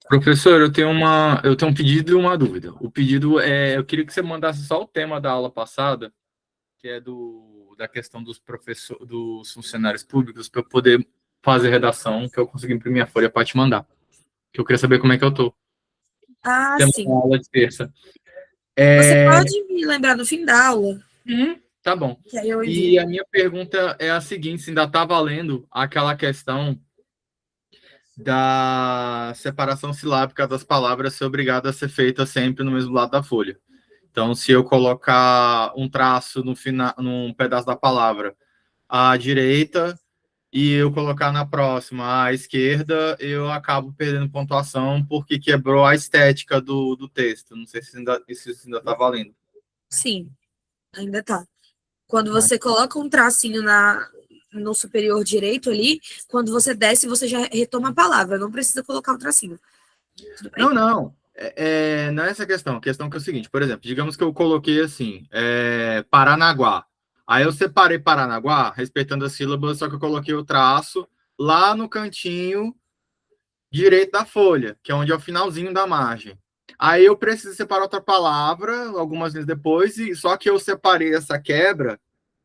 Professor, eu tenho um pedido e uma dúvida. O pedido é, eu queria que você mandasse só o tema da aula passada, que é da questão dos funcionários públicos, para eu poder fazer redação, que eu consegui imprimir a folha para te mandar. Que eu queria saber como é que eu tô. Ah, Tem sim. uma aula de terça. Você pode me lembrar no fim da aula? Tá bom. Que aí eu E a minha pergunta é a seguinte, se ainda está valendo aquela questão da separação silábica das palavras ser obrigada a ser feita sempre no mesmo lado da folha. Então, se eu colocar um traço no final, num pedaço da palavra à direita e eu colocar na próxima à esquerda, eu acabo perdendo pontuação porque quebrou a estética do texto. Não sei se isso ainda está valendo. Sim, ainda tá. Quando você coloca um tracinho no superior direito ali, quando você desce, você já retoma a palavra, não precisa colocar o tracinho. Tudo bem? Não. Não é essa questão. A questão que é o seguinte, por exemplo, digamos que eu coloquei assim, Paranaguá. Aí eu separei Paranaguá, respeitando as sílabas, só que eu coloquei o traço lá no cantinho direito da folha, que é onde é o finalzinho da margem. Aí eu preciso separar outra palavra, algumas vezes depois, e só que eu separei essa quebra,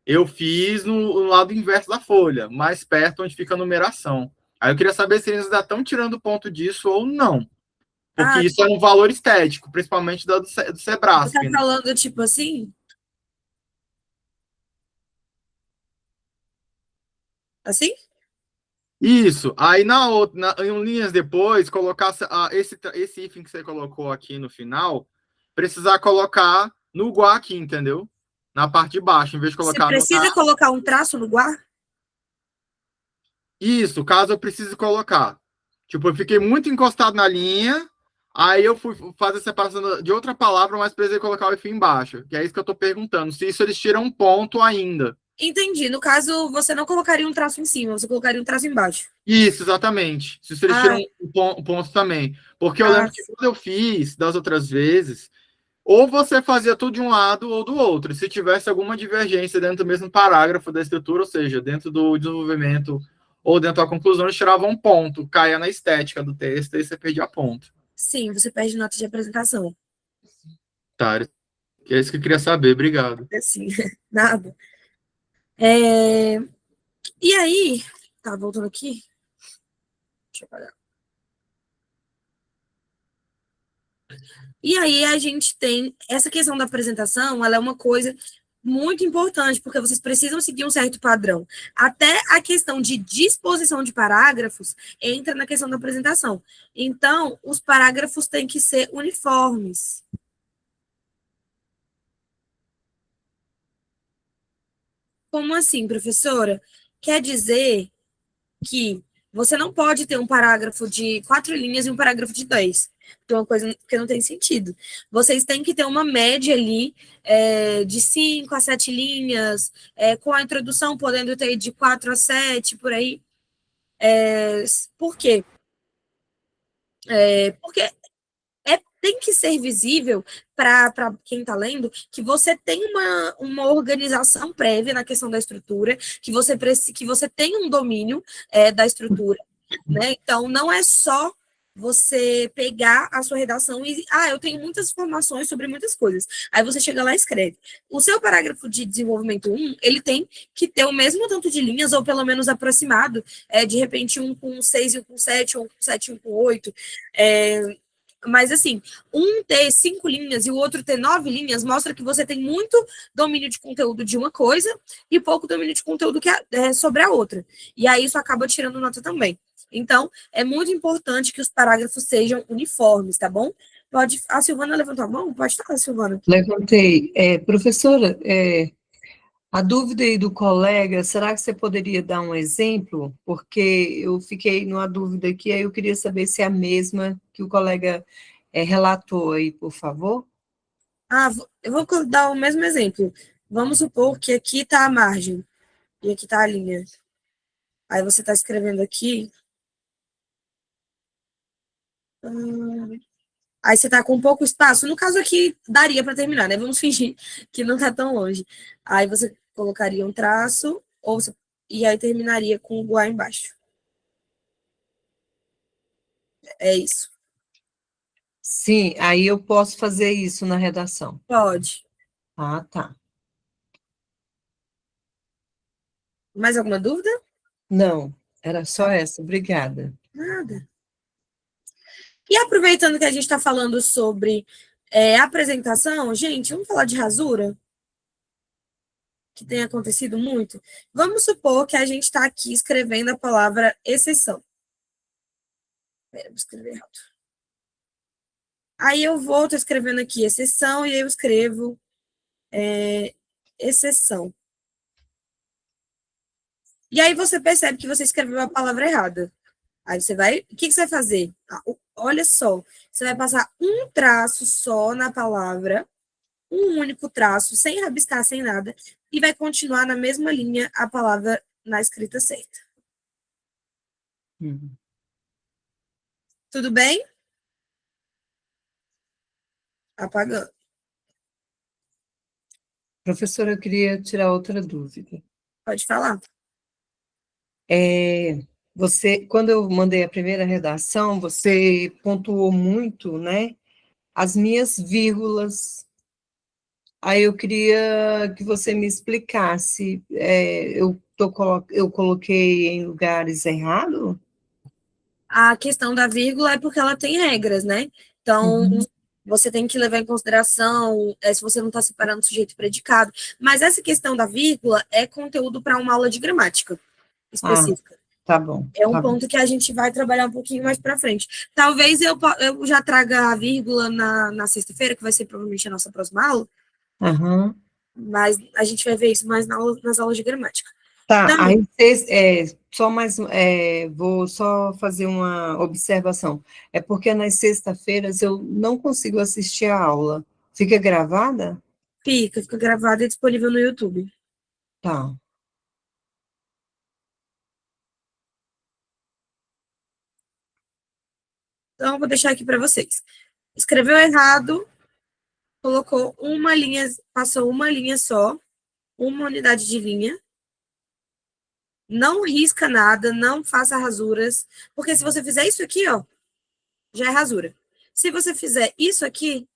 eu fiz no lado inverso da folha, mais perto onde fica a numeração. Aí eu queria saber se eles ainda estão tirando ponto disso ou não. Porque isso é um valor estético, principalmente do Sebrasp. Você tá falando tipo assim? Assim? Isso. Aí em linhas depois, colocar esse hífen que você colocou aqui no final, precisar colocar no guá aqui, entendeu? Na parte de baixo, em vez de Você colocar precisa colocar um traço no guá? Isso, caso eu precise colocar. Tipo, eu fiquei muito encostado na linha, aí eu fui fazer a separação de outra palavra, mas precisei colocar o hífen embaixo. Que é isso que eu tô perguntando. Se isso eles tiram um ponto ainda. Entendi. No caso, você não colocaria um traço em cima, você colocaria um traço embaixo. Isso, exatamente. Se eles tiram um ponto também. Porque eu lembro que quando eu fiz das outras vezes, ou você fazia tudo de um lado ou do outro. Se tivesse alguma divergência dentro do mesmo parágrafo da estrutura, ou seja, dentro do desenvolvimento ou dentro da conclusão, eles tiravam um ponto, caia na estética do texto e você perdia ponto. Sim, você perde nota de apresentação. Tá, é isso que eu queria saber. Obrigado. Assim, nada. E aí, tá voltando aqui? Deixa eu apagar. E aí a gente tem essa questão da apresentação, ela é uma coisa muito importante, porque vocês precisam seguir um certo padrão. Até a questão de disposição de parágrafos entra na questão da apresentação. Então, os parágrafos têm que ser uniformes. Como assim, professora? Quer dizer que você não pode ter um parágrafo de 4 linhas e um parágrafo de 10. Então, é uma coisa que não tem sentido. Vocês têm que ter uma média ali de 5 a 7 linhas, com a introdução podendo ter de 4 a 7, por aí. Por quê? Porque tem que ser visível para quem está lendo que você tem uma organização prévia na questão da estrutura, que você tem um domínio da estrutura, né? Então, não é só você pegar a sua redação e, eu tenho muitas informações sobre muitas coisas. Aí você chega lá e escreve. O seu parágrafo de desenvolvimento 1, ele tem que ter o mesmo tanto de linhas, ou pelo menos aproximado, de repente um com 6 e um com 7, ou um com 7 e um com 8, Mas, assim, um ter 5 linhas e o outro ter 9 linhas mostra que você tem muito domínio de conteúdo de uma coisa e pouco domínio de conteúdo que é sobre a outra. E aí isso acaba tirando nota também. Então, é muito importante que os parágrafos sejam uniformes, tá bom? A Silvana levantou a mão? Pode falar, Silvana. Levantei. Professora, a dúvida aí do colega, será que você poderia dar um exemplo? Porque eu fiquei numa dúvida aqui, aí eu queria saber se é a mesma que o colega relatou aí, por favor. Eu vou dar o mesmo exemplo. Vamos supor que aqui está a margem e aqui está a linha. Aí você está escrevendo aqui. Aí você está com pouco espaço. No caso aqui, daria para terminar, né? Vamos fingir que não está tão longe. Aí você colocaria um traço, e aí terminaria com o igual embaixo. É isso. Sim, aí eu posso fazer isso na redação. Pode. Ah, tá. Mais alguma dúvida? Não, era só essa. Obrigada. Nada. E aproveitando que a gente está falando sobre apresentação, gente, vamos falar de rasura? Que tem acontecido muito. Vamos supor que a gente está aqui escrevendo a palavra exceção. Vou escrever errado. Aí eu volto escrevendo aqui exceção e eu escrevo exceção. E aí você percebe que você escreveu a palavra errada. Aí você vai... O que você vai fazer? Olha só. Você vai passar um traço só na palavra, um único traço, sem rabiscar, sem nada, e vai continuar na mesma linha a palavra na escrita certa. Tudo bem? Apagando. Professora, eu queria tirar outra dúvida. Pode falar. Quando eu mandei a primeira redação, você pontuou muito, né, as minhas vírgulas. Aí eu queria que você me explicasse, eu coloquei em lugares errados? A questão da vírgula é porque ela tem regras, né? Então, você tem que levar em consideração se você não está separando sujeito e predicado. Mas essa questão da vírgula é conteúdo para uma aula de gramática específica. Tá bom. É um ponto que a gente vai trabalhar um pouquinho mais para frente. Talvez eu já traga a vírgula na sexta-feira, que vai ser provavelmente a nossa próxima aula. Mas a gente vai ver isso mais nas aulas de gramática. Tá, aí vou só fazer uma observação. É porque nas sextas-feiras eu não consigo assistir a aula. Fica gravada? Fica gravada e disponível no YouTube. Tá. Então, eu vou deixar aqui para vocês. Escreveu errado, colocou uma linha, passou uma linha só, uma unidade de linha. Não risca nada, não faça rasuras, porque se você fizer isso aqui, ó, já é rasura. Se você fizer isso aqui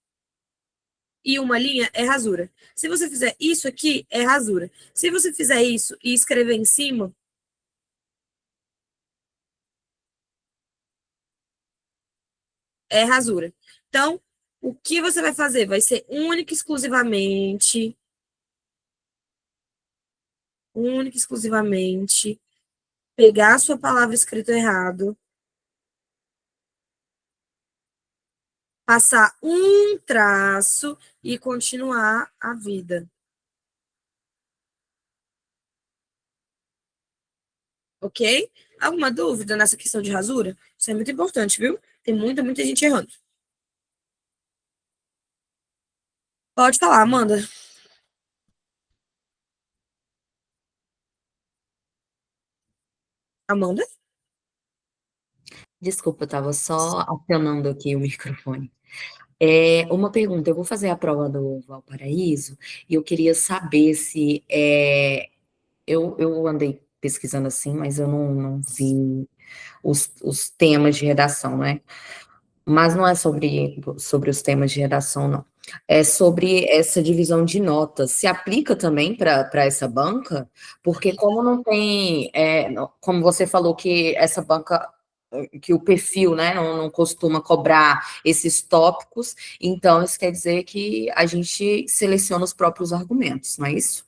e uma linha, é rasura. Se você fizer isso aqui, é rasura. Se você fizer isso e escrever em cima, é rasura. Então, o que você vai fazer? Vai ser única e exclusivamente, pegar a sua palavra escrita errado, passar um traço e continuar a vida. Ok? Alguma dúvida nessa questão de rasura? Isso é muito importante, viu? Tem muita gente errando. Pode falar, Amanda. Amanda? Desculpa, eu estava só acionando aqui o microfone. Uma pergunta, eu vou fazer a prova do Valparaíso e eu queria saber se eu andei pesquisando assim, mas eu não vi os temas de redação, né? Mas não é sobre os temas de redação, não. É sobre essa divisão de notas. Se aplica também para essa banca? Porque como não tem, como você falou que essa banca que o perfil, né, não costuma cobrar esses tópicos, então isso quer dizer que a gente seleciona os próprios argumentos, não é isso?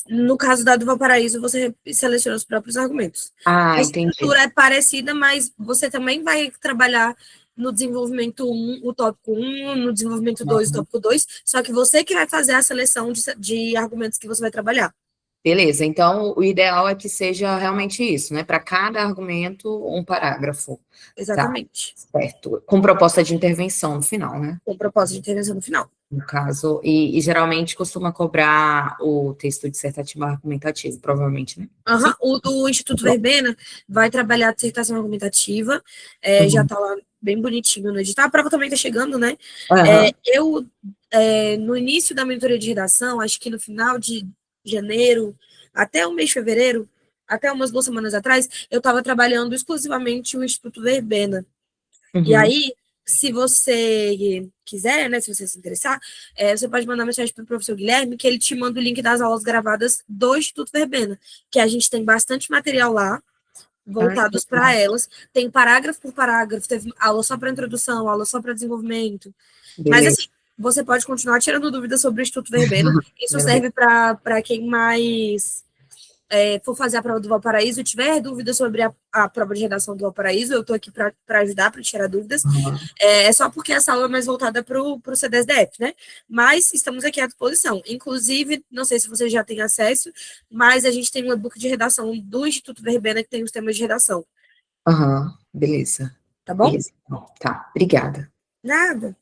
No caso da do Valparaíso, você seleciona os próprios argumentos. Ah, A entendi. estrutura é parecida, mas você também vai trabalhar no desenvolvimento 1, o tópico 1, no desenvolvimento 2, o tópico 2, só que você que vai fazer a seleção de argumentos que você vai trabalhar. Beleza, então o ideal é que seja realmente isso, né? Para cada argumento, um parágrafo. Exatamente. Tá, certo. Com proposta de intervenção no final, né? Com propósito de intervenção no final. No caso, e geralmente costuma cobrar o texto dissertativo argumentativo, provavelmente, né? Uhum. O do Instituto Verbena vai trabalhar a dissertação argumentativa, já está lá bem bonitinho no edital. A prova também está chegando, né? No início da mentoria de redação, acho que no final de janeiro, até o mês de fevereiro, até umas 2 semanas atrás, eu estava trabalhando exclusivamente o Instituto Verbena. E aí, se você quiser, né, se você se interessar, você pode mandar mensagem para o professor Guilherme, que ele te manda o link das aulas gravadas do Instituto Verbena, que a gente tem bastante material lá, voltados para elas. Tem parágrafo por parágrafo, teve aula só para introdução, aula só para desenvolvimento. Beleza. Mas, assim, você pode continuar tirando dúvidas sobre o Instituto Verbena. Isso serve para quem mais for fazer a prova do Valparaíso, tiver dúvidas sobre a prova de redação do Valparaíso, eu estou aqui para ajudar, para tirar dúvidas. É só porque essa aula é mais voltada para o CDSDF, né? Mas estamos aqui à disposição. Inclusive, não sei se você já tem acesso, mas a gente tem um e-book de redação do Instituto Verbena que tem os temas de redação. Beleza. Tá bom? Beleza. Tá, obrigada. Nada.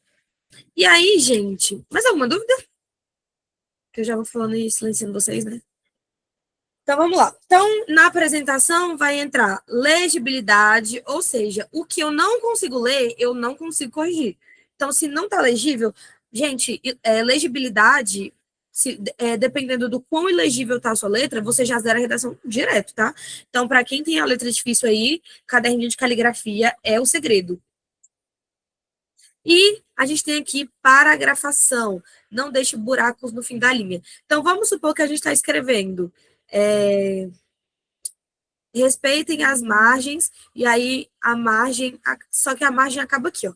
E aí, gente, mais alguma dúvida? Que eu já vou falando e silenciando vocês, né? Então, vamos lá. Então, na apresentação vai entrar legibilidade, ou seja, o que eu não consigo ler, eu não consigo corrigir. Então, se não está legível, gente, legibilidade, dependendo do quão ilegível está a sua letra, você já zera a redação direto, tá? Então, para quem tem a letra difícil aí, caderninho de caligrafia é o segredo. E a gente tem aqui paragrafação, não deixe buracos no fim da linha. Então, vamos supor que a gente está escrevendo... respeitem as margens, e aí a margem, só que a margem acaba aqui, ó.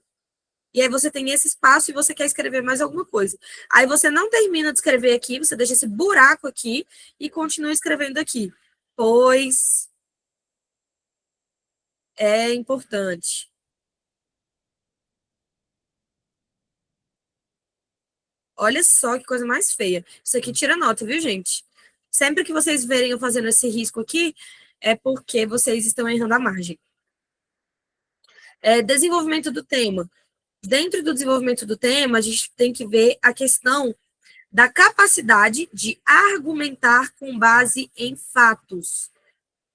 E aí você tem esse espaço e você quer escrever mais alguma coisa. Aí você não termina de escrever aqui, você deixa esse buraco aqui e continua escrevendo aqui. Pois é importante. Olha só que coisa mais feia. Isso aqui tira nota, viu, gente? Sempre que vocês verem eu fazendo esse risco aqui, é porque vocês estão errando a margem. Desenvolvimento do tema. Dentro do desenvolvimento do tema, a gente tem que ver a questão da capacidade de argumentar com base em fatos.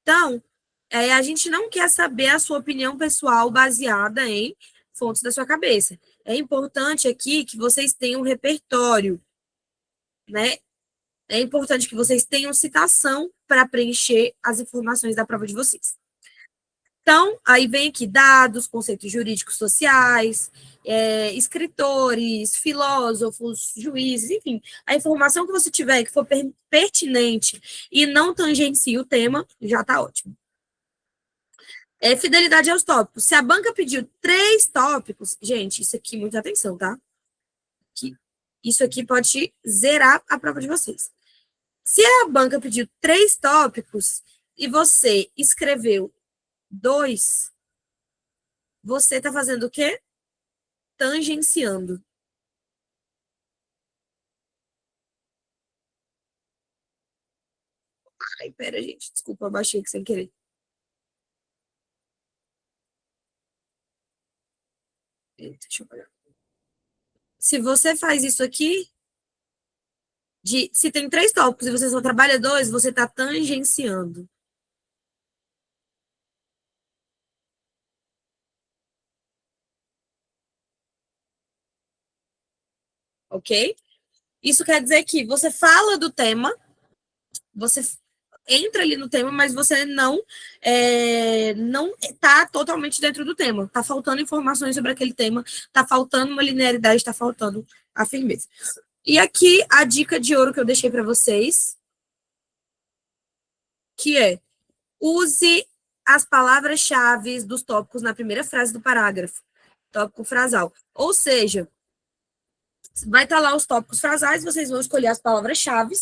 Então, a gente não quer saber a sua opinião pessoal baseada em fontes da sua cabeça. É importante aqui que vocês tenham um repertório, né? É importante que vocês tenham citação para preencher as informações da prova de vocês. Então, aí vem aqui dados, conceitos jurídicos sociais, escritores, filósofos, juízes, enfim. A informação que você tiver que for pertinente e não tangencie o tema, já está ótimo. Fidelidade aos tópicos. Se a banca pediu 3 tópicos, gente, isso aqui, muita atenção, tá? Isso aqui pode zerar a prova de vocês. Se a banca pediu 3 tópicos e você escreveu 2, você está fazendo o quê? Tangenciando. Ai, pera, gente, desculpa, eu baixei aqui sem querer. Deixa eu olhar. Se você faz isso aqui, se tem 3 tópicos e você só trabalha 2, você está tangenciando. Ok? Isso quer dizer que você fala do tema, você entra ali no tema, mas você não está totalmente dentro do tema. Está faltando informações sobre aquele tema, está faltando uma linearidade, está faltando a firmeza. E aqui a dica de ouro que eu deixei para vocês, que é use as palavras-chave dos tópicos na primeira frase do parágrafo, tópico frasal. Ou seja, vai estar lá os tópicos frasais, vocês vão escolher as palavras-chave,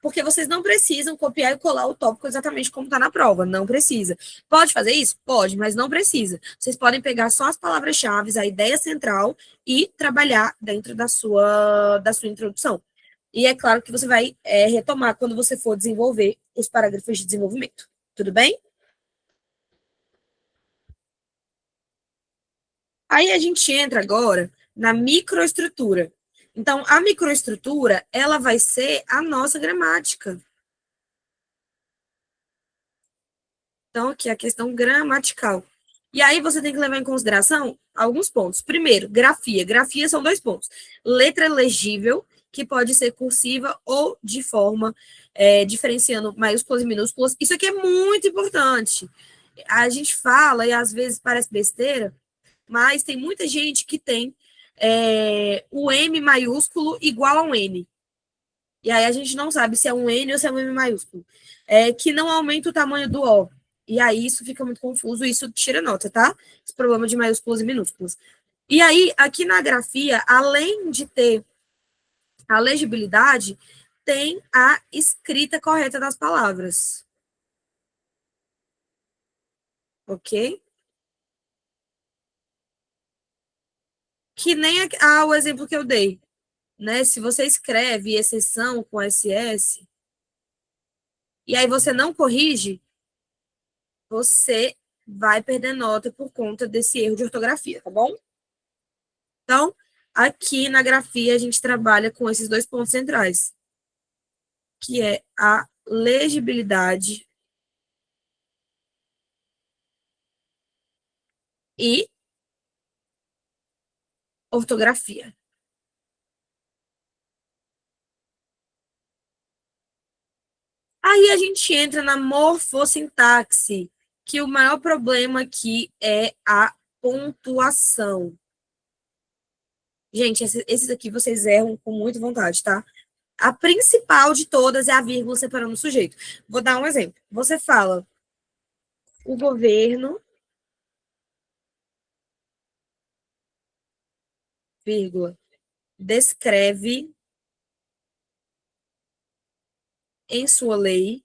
porque vocês não precisam copiar e colar o tópico exatamente como está na prova, não precisa. Pode fazer isso? Pode, mas não precisa. Vocês podem pegar só as palavras-chave, a ideia central, e trabalhar dentro da sua introdução. E é claro que você vai retomar quando você for desenvolver os parágrafos de desenvolvimento. Tudo bem? Aí a gente entra agora na microestrutura. Então, a microestrutura, ela vai ser a nossa gramática. Então, aqui é a questão gramatical. E aí você tem que levar em consideração alguns pontos. Primeiro, grafia. Grafia são 2 pontos. Letra legível, que pode ser cursiva ou de forma diferenciando maiúsculas e minúsculas. Isso aqui é muito importante. A gente fala e às vezes parece besteira, mas tem muita gente que tem o M maiúsculo igual a um N. E aí a gente não sabe se é um N ou se é um M maiúsculo. Que não aumenta o tamanho do O. E aí isso fica muito confuso, e isso tira nota, tá? Esse problema de maiúsculas e minúsculas. E aí, aqui na grafia, além de ter a legibilidade, tem a escrita correta das palavras. Ok? Que nem o exemplo que eu dei, né? Se você escreve exceção com SS, e aí você não corrige, você vai perder nota por conta desse erro de ortografia, tá bom? Então, aqui na grafia, a gente trabalha com esses 2 pontos centrais, que é a legibilidade e ortografia. Aí a gente entra na morfossintaxe, que o maior problema aqui é a pontuação. Gente, esses aqui vocês erram com muita vontade, tá? A principal de todas é a vírgula separando o sujeito. Vou dar um exemplo. Você fala, o governo, vírgula, descreve em sua lei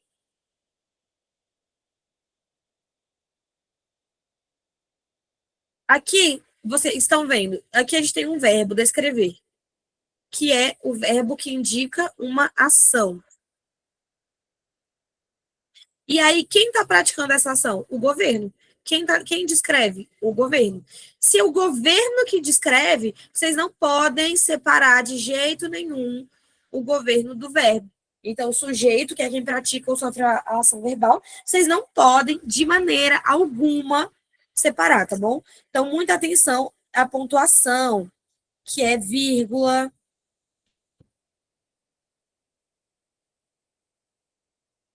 aqui, vocês estão vendo, aqui a gente tem um verbo, descrever, que é o verbo que indica uma ação. E aí, quem está praticando essa ação? O governo. Quem descreve? O governo. Se o governo que descreve, vocês não podem separar de jeito nenhum o governo do verbo. Então, o sujeito, que é quem pratica ou sofre a ação verbal, vocês não podem, de maneira alguma, separar, tá bom? Então, muita atenção à pontuação, que é vírgula,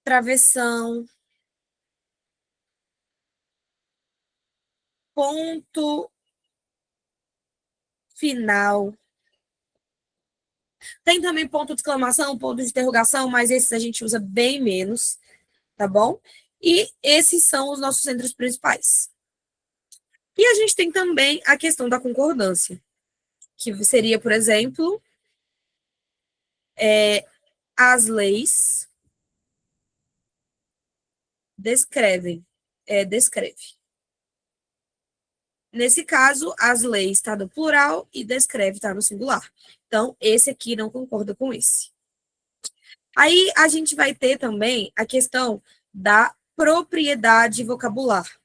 travessão, ponto final. Tem também ponto de exclamação, ponto de interrogação, mas esses a gente usa bem menos, tá bom? E esses são os nossos centros principais. E a gente tem também a questão da concordância, que seria, por exemplo, as leis descreve. Nesse caso, as leis está no plural e descreve está no singular. Então, esse aqui não concorda com esse. Aí, a gente vai ter também a questão da propriedade vocabular.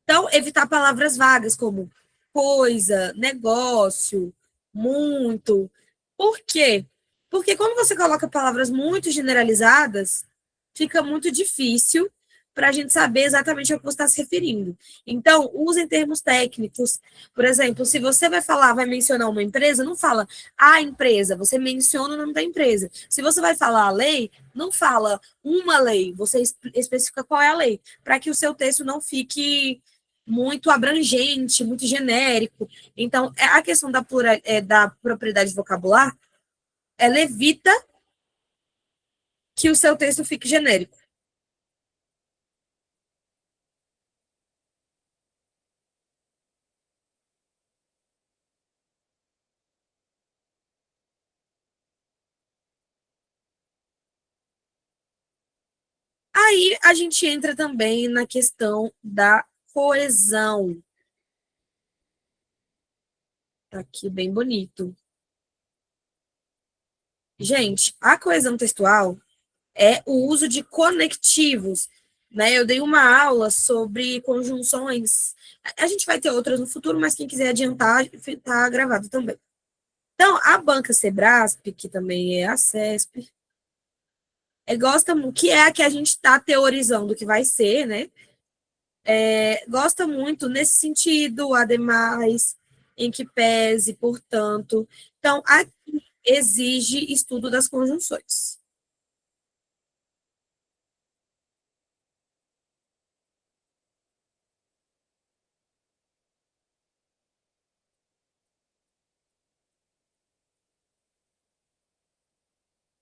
Então, evitar palavras vagas como coisa, negócio, muito. Por quê? Porque quando você coloca palavras muito generalizadas, fica muito difícil para a gente saber exatamente ao que você está se referindo. Então, usem termos técnicos. Por exemplo, se você vai mencionar uma empresa, não fala a empresa, você menciona o nome da empresa. Se você vai falar a lei, não fala uma lei, você especifica qual é a lei, para que o seu texto não fique muito abrangente, muito genérico. Então, a questão da propriedade vocabular, ela evita que o seu texto fique genérico. Aí a gente entra também na questão da coesão. Tá aqui bem bonito. Gente, a coesão textual é o uso de conectivos, né? Eu dei uma aula sobre conjunções. A gente vai ter outras no futuro, mas quem quiser adiantar, está gravado também. Então, a banca Sebrasp, que também é a CESP, que é a que a gente está teorizando que vai ser, né? Gosta muito nesse sentido, ademais, em que pese, portanto. Então, exige estudo das conjunções.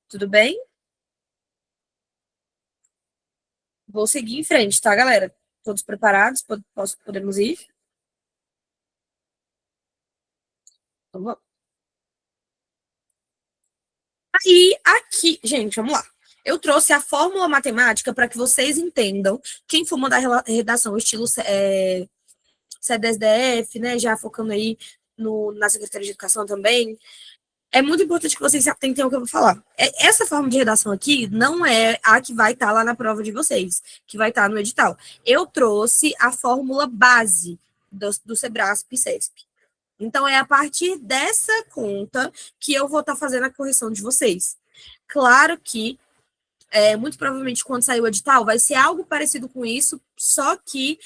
Tudo bem? Vou seguir em frente, tá, galera? Todos preparados? Podemos ir? Então, vamos. Aí, aqui, gente, vamos lá. Eu trouxe a fórmula matemática para que vocês entendam. Quem for mandar redação estilo CDSDF, né, já focando aí na Secretaria de Educação também, é muito importante que vocês se atentem ao que eu vou falar. Essa forma de redação aqui não é a que vai estar lá na prova de vocês, que vai estar no edital. Eu trouxe a fórmula base do Sebrasp e CESP. Então, é a partir dessa conta que eu vou estar fazendo a correção de vocês. Claro que, muito provavelmente, quando sair o edital, vai ser algo parecido com isso, só que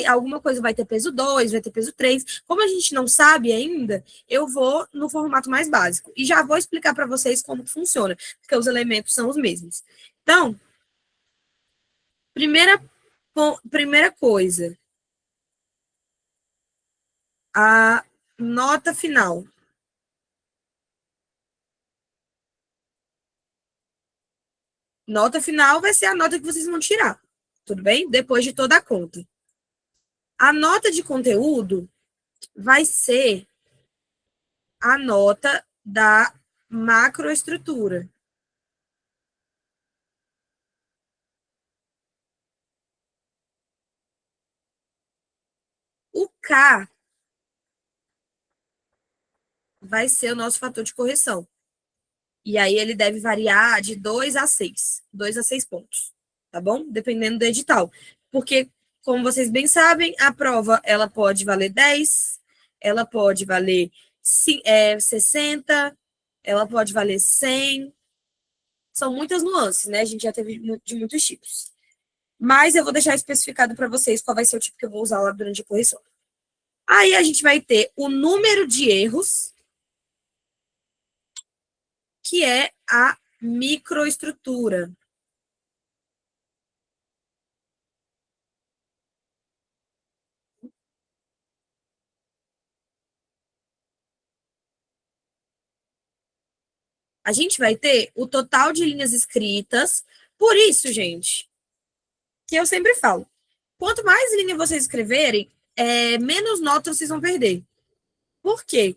alguma coisa vai ter peso 2, vai ter peso 3. Como a gente não sabe ainda, eu vou no formato mais básico. E já vou explicar para vocês como que funciona, porque os elementos são os mesmos. Então, primeira coisa, a nota final. Nota final vai ser a nota que vocês vão tirar, tudo bem? Depois de toda a conta. A nota de conteúdo vai ser a nota da macroestrutura. O K vai ser o nosso fator de correção. E aí ele deve variar de 2 a 6. 2 a 6 pontos, tá bom? Dependendo do edital. Porque, como vocês bem sabem, a prova ela pode valer 10, ela pode valer 60, ela pode valer 100. São muitas nuances, né? A gente já teve de muitos tipos. Mas eu vou deixar especificado para vocês qual vai ser o tipo que eu vou usar lá durante a correção. Aí a gente vai ter o número de erros, que é a microestrutura. A gente vai ter o total de linhas escritas. Por isso, gente, que eu sempre falo, quanto mais linha vocês escreverem, menos notas vocês vão perder. Por quê?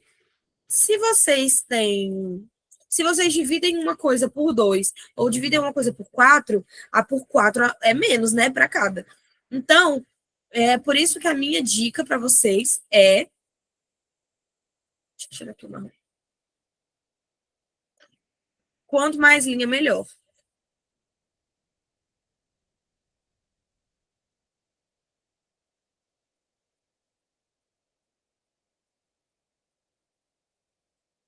Se vocês dividem uma coisa por 2 ou dividem uma coisa por 4, a por 4 é menos, né, para cada. Então, é por isso que a minha dica para vocês é... Deixa eu tirar aqui uma... Quanto mais linha, melhor.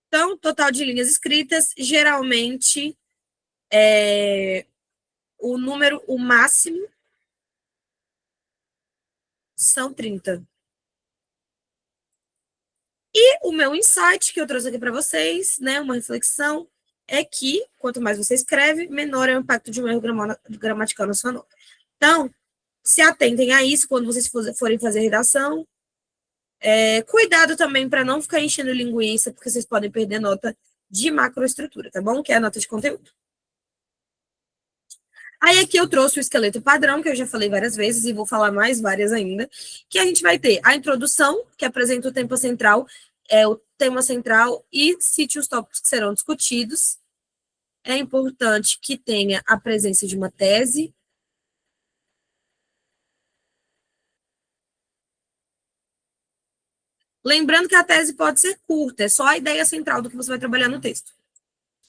Então, total de linhas escritas, geralmente, o máximo são 30. E o meu insight que eu trouxe aqui para vocês, né, uma reflexão, é que quanto mais você escreve, menor é o impacto de um erro gramatical na sua nota. Então, se atentem a isso quando vocês forem fazer redação. Cuidado também para não ficar enchendo linguiça, porque vocês podem perder nota de macroestrutura, tá bom? Que é a nota de conteúdo. Aí aqui eu trouxe o esqueleto padrão, que eu já falei várias vezes e vou falar mais várias ainda, que a gente vai ter a introdução, que apresenta o tema central, e cite os tópicos que serão discutidos. É importante que tenha a presença de uma tese, Lembrando que a tese pode ser curta, é só a ideia central do que você vai trabalhar no texto.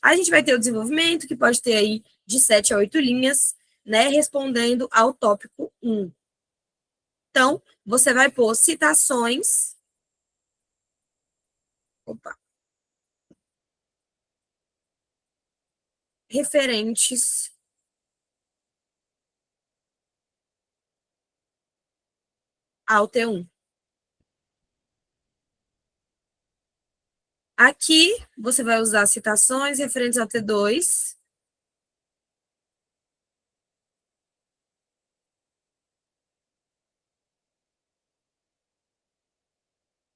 A gente vai ter o desenvolvimento, que pode ter aí de 7 a 8 linhas, né, respondendo ao tópico 1. Então, você vai pôr citações. Opa. Referentes ao T1. Aqui, você vai usar citações referentes ao T2.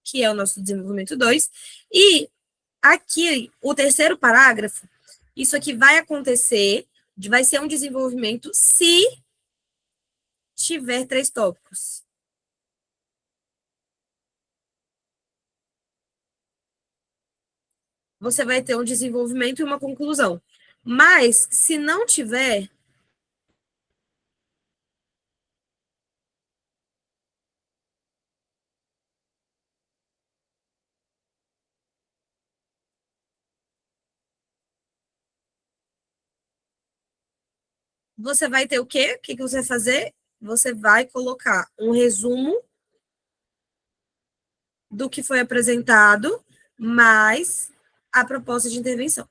Que é o nosso desenvolvimento 2. E aqui, o terceiro parágrafo, isso aqui vai acontecer, vai ser um desenvolvimento se tiver 3 tópicos. Você vai ter um desenvolvimento e uma conclusão. Mas, se não tiver, você vai ter o quê? O que você vai fazer? Você vai colocar um resumo do que foi apresentado, mais a proposta de intervenção.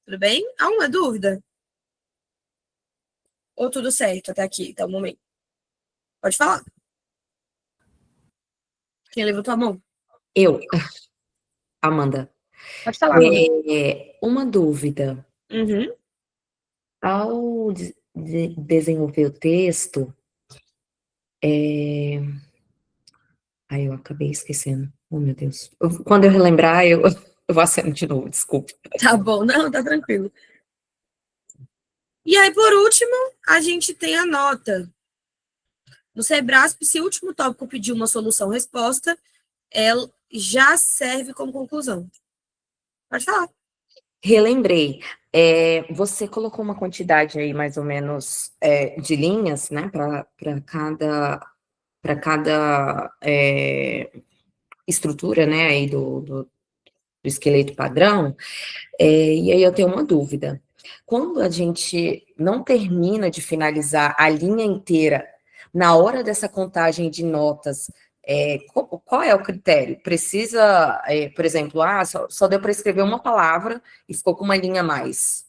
Tudo bem? Alguma dúvida? Ou tudo certo até aqui, até o momento? Pode falar. Quem levantou a mão? Eu, Amanda. Pode falar, Amanda. Uma dúvida. Uhum. Ao desenvolver o texto, eu acabei esquecendo. Oh, meu Deus. Quando eu relembrar, eu vou aceno de novo, desculpa. Tá bom, não, tá tranquilo. E aí, por último, a gente tem a nota. No Sebrasp, se o último tópico pedir uma solução-resposta, ela já serve como conclusão. Pode falar. Relembrei. Você colocou uma quantidade aí, mais ou menos, de linhas, né, para cada estrutura, né, aí do esqueleto padrão. E aí eu tenho uma dúvida. Quando a gente não termina de finalizar a linha inteira, na hora dessa contagem de notas, qual é o critério? Precisa, por exemplo, só deu para escrever uma palavra e ficou com uma linha a mais.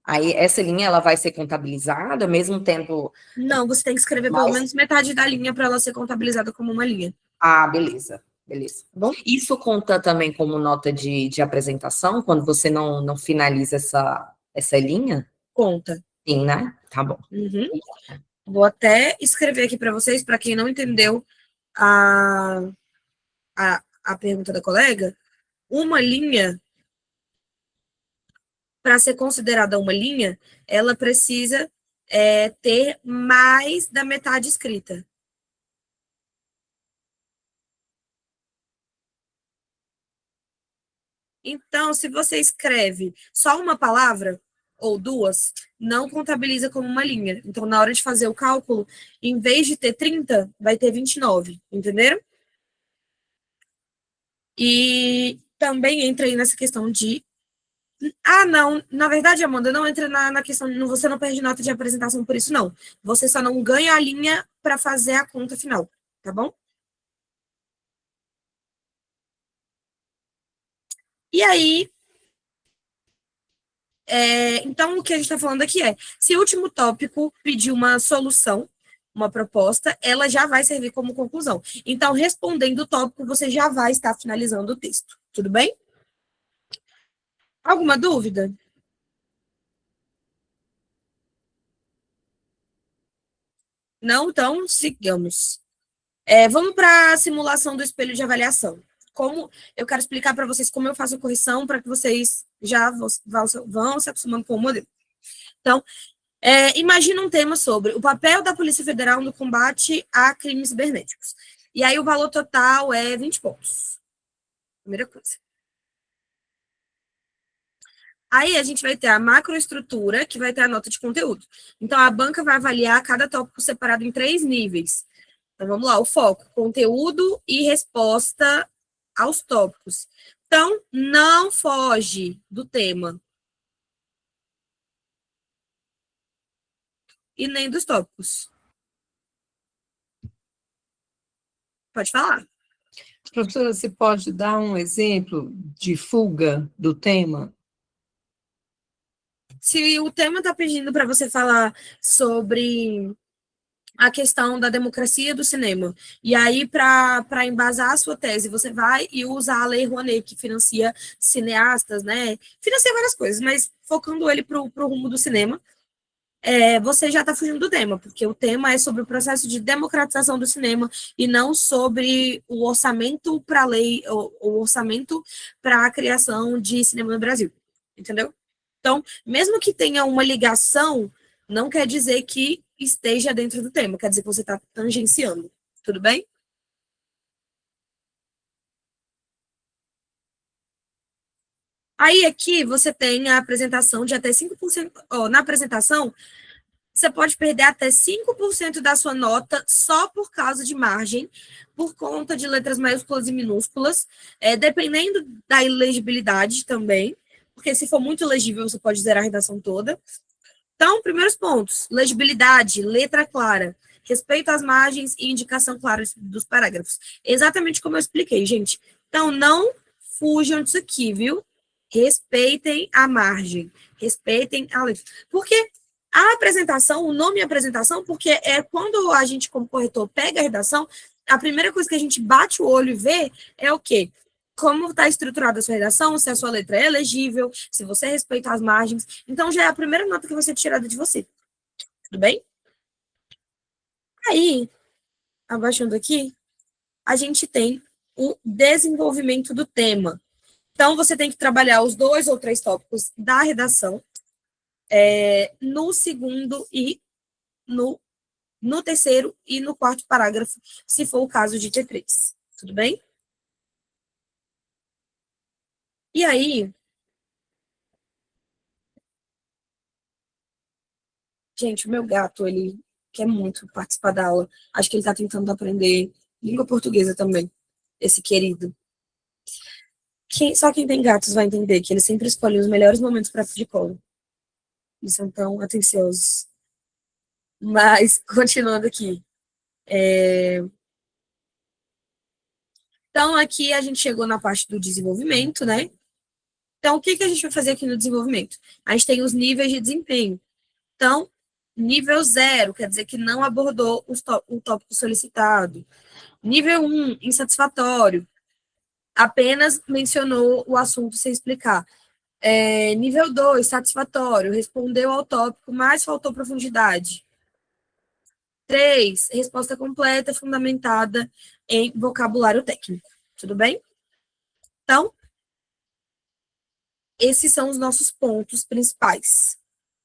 Aí essa linha ela vai ser contabilizada, mesmo tendo. Não, você tem que escrever pelo menos metade da linha para ela ser contabilizada como uma linha. Ah, beleza. Beleza. Bom? Isso conta também como nota de apresentação, quando você não finaliza essa linha? Conta. Sim, né? Tá bom. Uhum. Vou até escrever aqui para vocês, para quem não entendeu a pergunta da colega. Uma linha, para ser considerada uma linha, ela precisa ter mais da metade escrita. Então, se você escreve só uma palavra ou duas, não contabiliza como uma linha. Então, na hora de fazer o cálculo, em vez de ter 30, vai ter 29, entenderam? E também entra aí nessa questão de... não, na verdade, Amanda, não entra na questão, você não perde nota de apresentação por isso, não. Você só não ganha a linha para fazer a conta final, tá bom? E aí, então, o que a gente está falando aqui se o último tópico pedir uma solução, uma proposta, ela já vai servir como conclusão. Então, respondendo o tópico, você já vai estar finalizando o texto. Tudo bem? Alguma dúvida? Não? Então, sigamos. Vamos para a simulação do espelho de avaliação. Eu quero explicar para vocês como eu faço a correção para que vocês já vão se acostumando com o modelo. Então, imagina um tema sobre o papel da Polícia Federal no combate a crimes cibernéticos. E aí o valor total é 20 pontos. Primeira coisa. Aí a gente vai ter a macroestrutura, que vai ter a nota de conteúdo. Então, a banca vai avaliar cada tópico separado em 3 níveis. Então, vamos lá, o foco, conteúdo e resposta aos tópicos. Então, não foge do tema. E nem dos tópicos. Pode falar. Professora, você pode dar um exemplo de fuga do tema? Se o tema está pedindo para você falar sobre a questão da democracia do cinema, e aí, para embasar a sua tese, você vai e usa a Lei Rouanet, que financia cineastas, né? Financia várias coisas, mas focando ele para o rumo do cinema, você já está fugindo do tema, porque o tema é sobre o processo de democratização do cinema e não sobre o orçamento para a lei, o orçamento para a criação de cinema no Brasil, entendeu? Então, mesmo que tenha uma ligação, não quer dizer que esteja dentro do tema, quer dizer que você está tangenciando, tudo bem? Aí aqui você tem a apresentação de até 5%. Na apresentação, você pode perder até 5% da sua nota só por causa de margem, por conta de letras maiúsculas e minúsculas, dependendo da ilegibilidade também, porque se for muito legível, você pode zerar a redação toda. Então, primeiros pontos: legibilidade, letra clara, respeito às margens e indicação clara dos parágrafos. Exatamente como eu expliquei, gente. Então, não fujam disso aqui, viu? Respeitem a margem, respeitem a letra. Porque a apresentação, o nome apresentação, porque é quando a gente, como corretor, pega a redação, a primeira coisa que a gente bate o olho e vê é o quê? Como está estruturada a sua redação, se a sua letra é legível, se você respeita as margens. Então, já é a primeira nota que vai ser tirada de você. Tudo bem? Aí, abaixando aqui, a gente tem o desenvolvimento do tema. Então, você tem que trabalhar os 2 ou 3 tópicos da redação no segundo e no terceiro e no quarto parágrafo, se for o caso de T3. Tudo bem? E aí, gente, o meu gato, ele quer muito participar da aula. Acho que ele está tentando aprender língua portuguesa também, esse querido. Só quem tem gatos vai entender que ele sempre escolhe os melhores momentos para pedir colo. Eles são tão atenciosos. Mas, continuando aqui. Então, aqui a gente chegou na parte do desenvolvimento, né? Então, o que a gente vai fazer aqui no desenvolvimento? A gente tem os níveis de desempenho. Então, nível 0 quer dizer que não abordou o tópico solicitado. Nível 1, insatisfatório. Apenas mencionou o assunto sem explicar. Nível 2, satisfatório. Respondeu ao tópico, mas faltou profundidade. 3, resposta completa, fundamentada em vocabulário técnico. Tudo bem? Então, esses são os nossos pontos principais.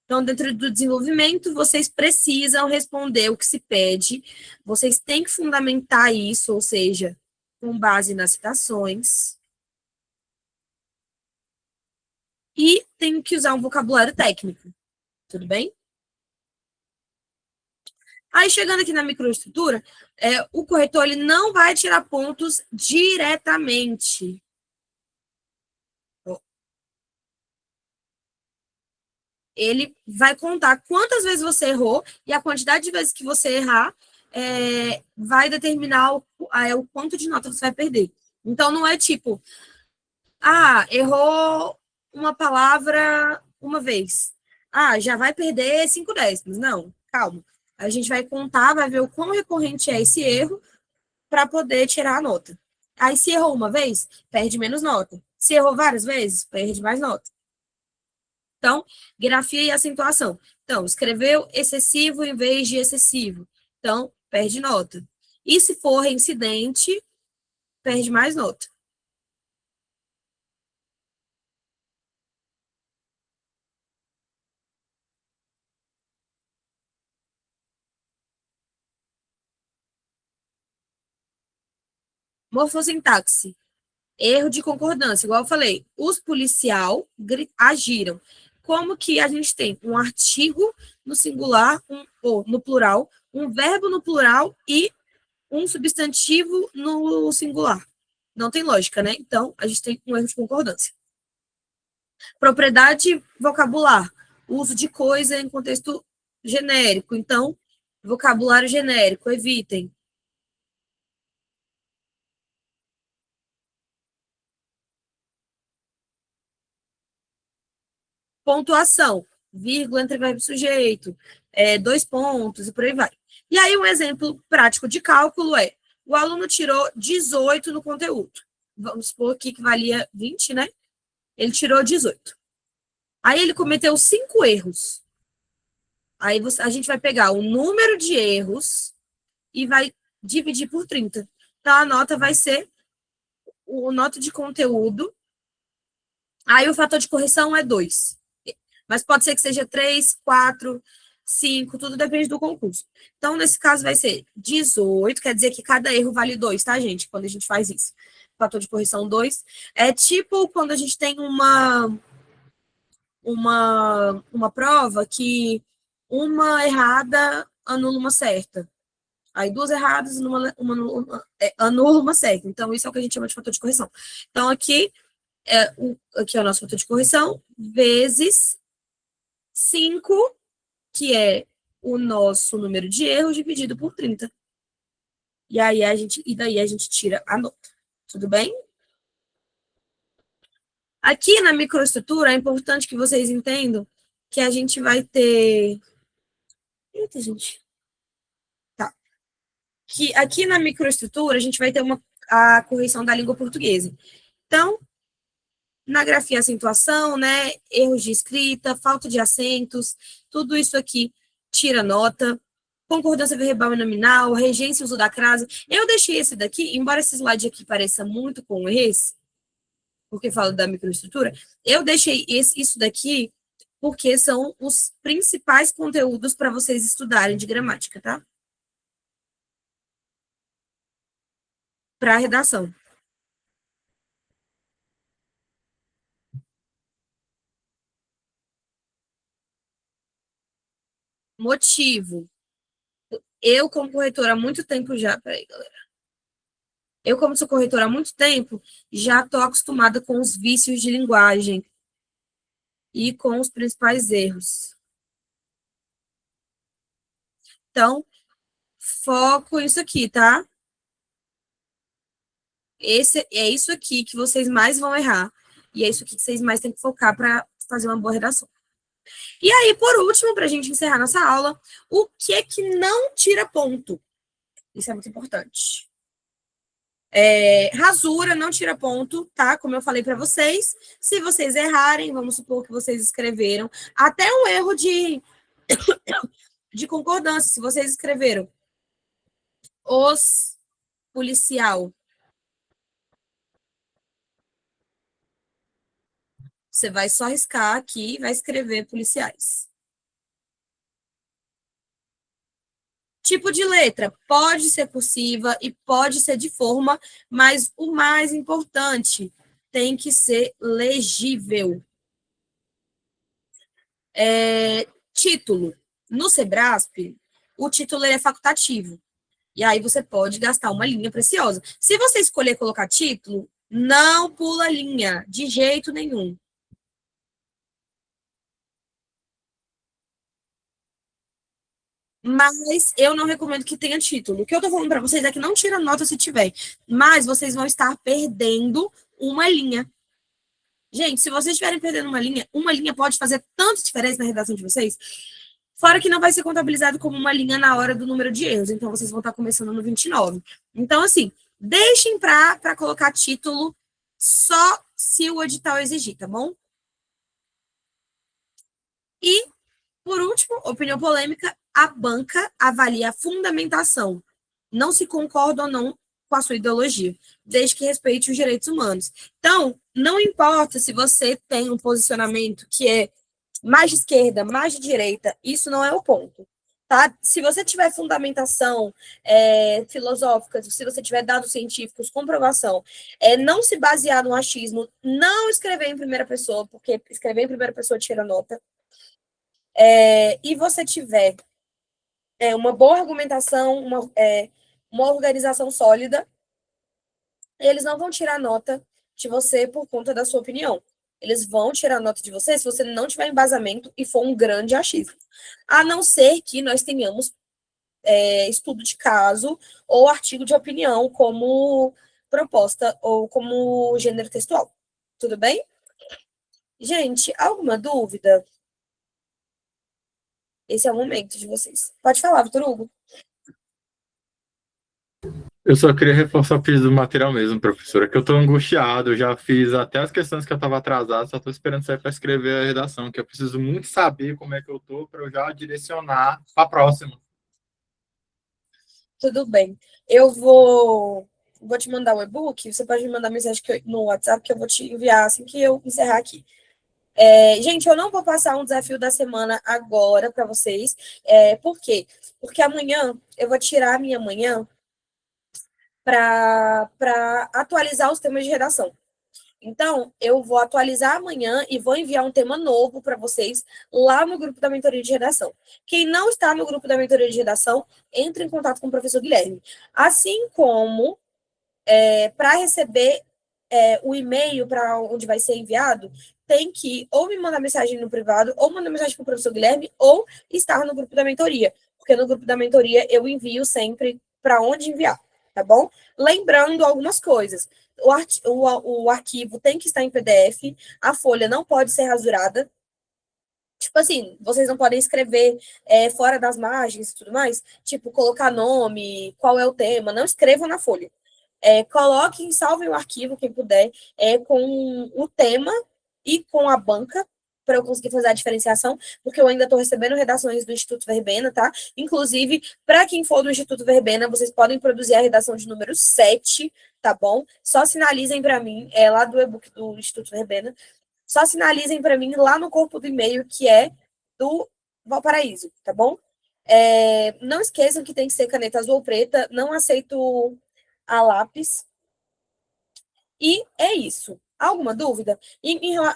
Então, dentro do desenvolvimento, vocês precisam responder o que se pede, vocês têm que fundamentar isso, ou seja, com base nas citações, e tem que usar um vocabulário técnico, tudo bem? Aí, chegando aqui na microestrutura, o corretor ele não vai tirar pontos diretamente. Ele vai contar quantas vezes você errou e a quantidade de vezes que você errar vai determinar o quanto de nota você vai perder. Então, não é tipo, errou uma palavra uma vez. Já vai perder 5 décimos. Não, calma. A gente vai contar, vai ver o quão recorrente é esse erro para poder tirar a nota. Aí, se errou uma vez, perde menos nota. Se errou várias vezes, perde mais nota. Então, grafia e acentuação. Então, escreveu excessivo em vez de excessivo. Então, perde nota. E se for reincidente, perde mais nota. Morfossintaxe. Erro de concordância, igual eu falei, os policial agiram. Como que a gente tem um artigo no singular, ou no plural, um verbo no plural e um substantivo no singular? Não tem lógica, né? Então, a gente tem um erro de concordância. Propriedade vocabular, uso de coisa em contexto genérico. Então, vocabulário genérico, evitem. Pontuação, vírgula entre verbo e sujeito, 2 pontos e por aí vai. E aí, um exemplo prático de cálculo é: o aluno tirou 18 no conteúdo. Vamos supor aqui que valia 20, né? Ele tirou 18. Aí ele cometeu 5 erros. Aí a gente vai pegar o número de erros e vai dividir por 30. Então, a nota vai ser o nota de conteúdo. Aí o fator de correção é 2. Mas pode ser que seja 3, 4, 5, tudo depende do concurso. Então, nesse caso, vai ser 18, quer dizer que cada erro vale 2, tá, gente? Quando a gente faz isso. Fator de correção 2. É tipo quando a gente tem uma prova que uma errada anula uma certa. Aí 2 erradas anula uma certa. Então, isso é o que a gente chama de fator de correção. Então, aqui é o nosso fator de correção, vezes 5, que é o nosso número de erros, dividido por 30. E daí a gente tira a nota. Tudo bem? Aqui na microestrutura, é importante que vocês entendam que a gente vai ter... Eita, gente. Tá. Que aqui na microestrutura, a gente vai ter a correção da língua portuguesa. Então, na grafia acentuação, né, erros de escrita, falta de acentos, tudo isso aqui tira nota. Concordância verbal e nominal, regência e uso da crase. Eu deixei esse daqui, embora esse slide aqui pareça muito com esse, porque fala da microestrutura, eu deixei isso daqui porque são os principais conteúdos para vocês estudarem de gramática, tá? Para a redação. Motivo. Eu, como corretora há muito tempo já... Peraí, galera. Eu, como sou corretora há muito tempo, já estou acostumada com os vícios de linguagem e com os principais erros. Então, foco nisso aqui, tá? É isso aqui que vocês mais vão errar. E é isso aqui que vocês mais têm que focar para fazer uma boa redação. E aí, por último, para a gente encerrar nossa aula, o que é que não tira ponto? Isso é muito importante. Rasura não tira ponto, tá? Como eu falei para vocês. Se vocês errarem, vamos supor que vocês escreveram até um erro de concordância. Se vocês escreveram os policial, você vai só riscar aqui e vai escrever policiais. Tipo de letra, pode ser cursiva e pode ser de forma, mas o mais importante, tem que ser legível. Título. No Sebrasp, o título é facultativo. E aí você pode gastar uma linha preciosa. Se você escolher colocar título, não pula linha, de jeito nenhum. Mas eu não recomendo que tenha título. O que eu tô falando para vocês é que não tira nota se tiver. Mas vocês vão estar perdendo uma linha. Gente, se vocês estiverem perdendo uma linha pode fazer tanta diferença na redação de vocês. Fora que não vai ser contabilizado como uma linha na hora do número de erros. Então, vocês vão estar começando no 29. Então, assim, deixem para colocar título só se o edital exigir, tá bom? E, por último, opinião polêmica, a banca avalia a fundamentação. Não se concorda ou não com a sua ideologia, desde que respeite os direitos humanos. Então, não importa se você tem um posicionamento que é mais de esquerda, mais de direita, isso não é o ponto. tá? Se você tiver fundamentação filosófica, se você tiver dados científicos, comprovação, não se basear no achismo, não escrever em primeira pessoa, porque escrever em primeira pessoa tira nota, e você tiver uma boa argumentação, uma organização sólida, eles não vão tirar nota de você por conta da sua opinião. Eles vão tirar nota de você se você não tiver embasamento e for um grande achismo. A não ser que nós tenhamos estudo de caso ou artigo de opinião como proposta ou como gênero textual. Tudo bem? Gente, alguma dúvida? Esse é o momento de vocês. Pode falar, Vitor Hugo. Eu só queria reforçar o pedido do material mesmo, professora, que eu estou angustiado, eu já fiz até as questões que eu estava atrasado, só estou esperando sair para escrever a redação, que eu preciso muito saber como é que eu estou para eu já direcionar para a próxima. Tudo bem. Eu vou te mandar o e-book, você pode me mandar mensagem no WhatsApp que eu vou te enviar assim que eu encerrar aqui. Gente, eu não vou passar um desafio da semana agora para vocês. Por quê? Porque amanhã eu vou tirar a minha manhã para atualizar os temas de redação. Então, eu vou atualizar amanhã e vou enviar um tema novo para vocês lá no grupo da mentoria de redação. Quem não está no grupo da mentoria de redação, entre em contato com o professor Guilherme. Assim como, para receber o e-mail para onde vai ser enviado, tem que ou me mandar mensagem no privado, ou mandar mensagem para o professor Guilherme, ou estar no grupo da mentoria. Porque no grupo da mentoria eu envio sempre para onde enviar, tá bom? Lembrando algumas coisas. O arquivo tem que estar em PDF, a folha não pode ser rasurada. Tipo assim, vocês não podem escrever fora das margens e tudo mais, tipo, colocar nome, qual é o tema, não escrevam na folha. Coloquem, salvem o arquivo, quem puder, com o tema e com a banca, para eu conseguir fazer a diferenciação, porque eu ainda estou recebendo redações do Instituto Verbena, tá? Inclusive, para quem for do Instituto Verbena, vocês podem produzir a redação de número 7, tá bom? Só sinalizem para mim, lá do e-book do Instituto Verbena, só sinalizem para mim lá no corpo do e-mail, que é do Valparaíso, tá bom? Não esqueçam que tem que ser caneta azul ou preta, não aceito a lápis. E é isso. Alguma dúvida?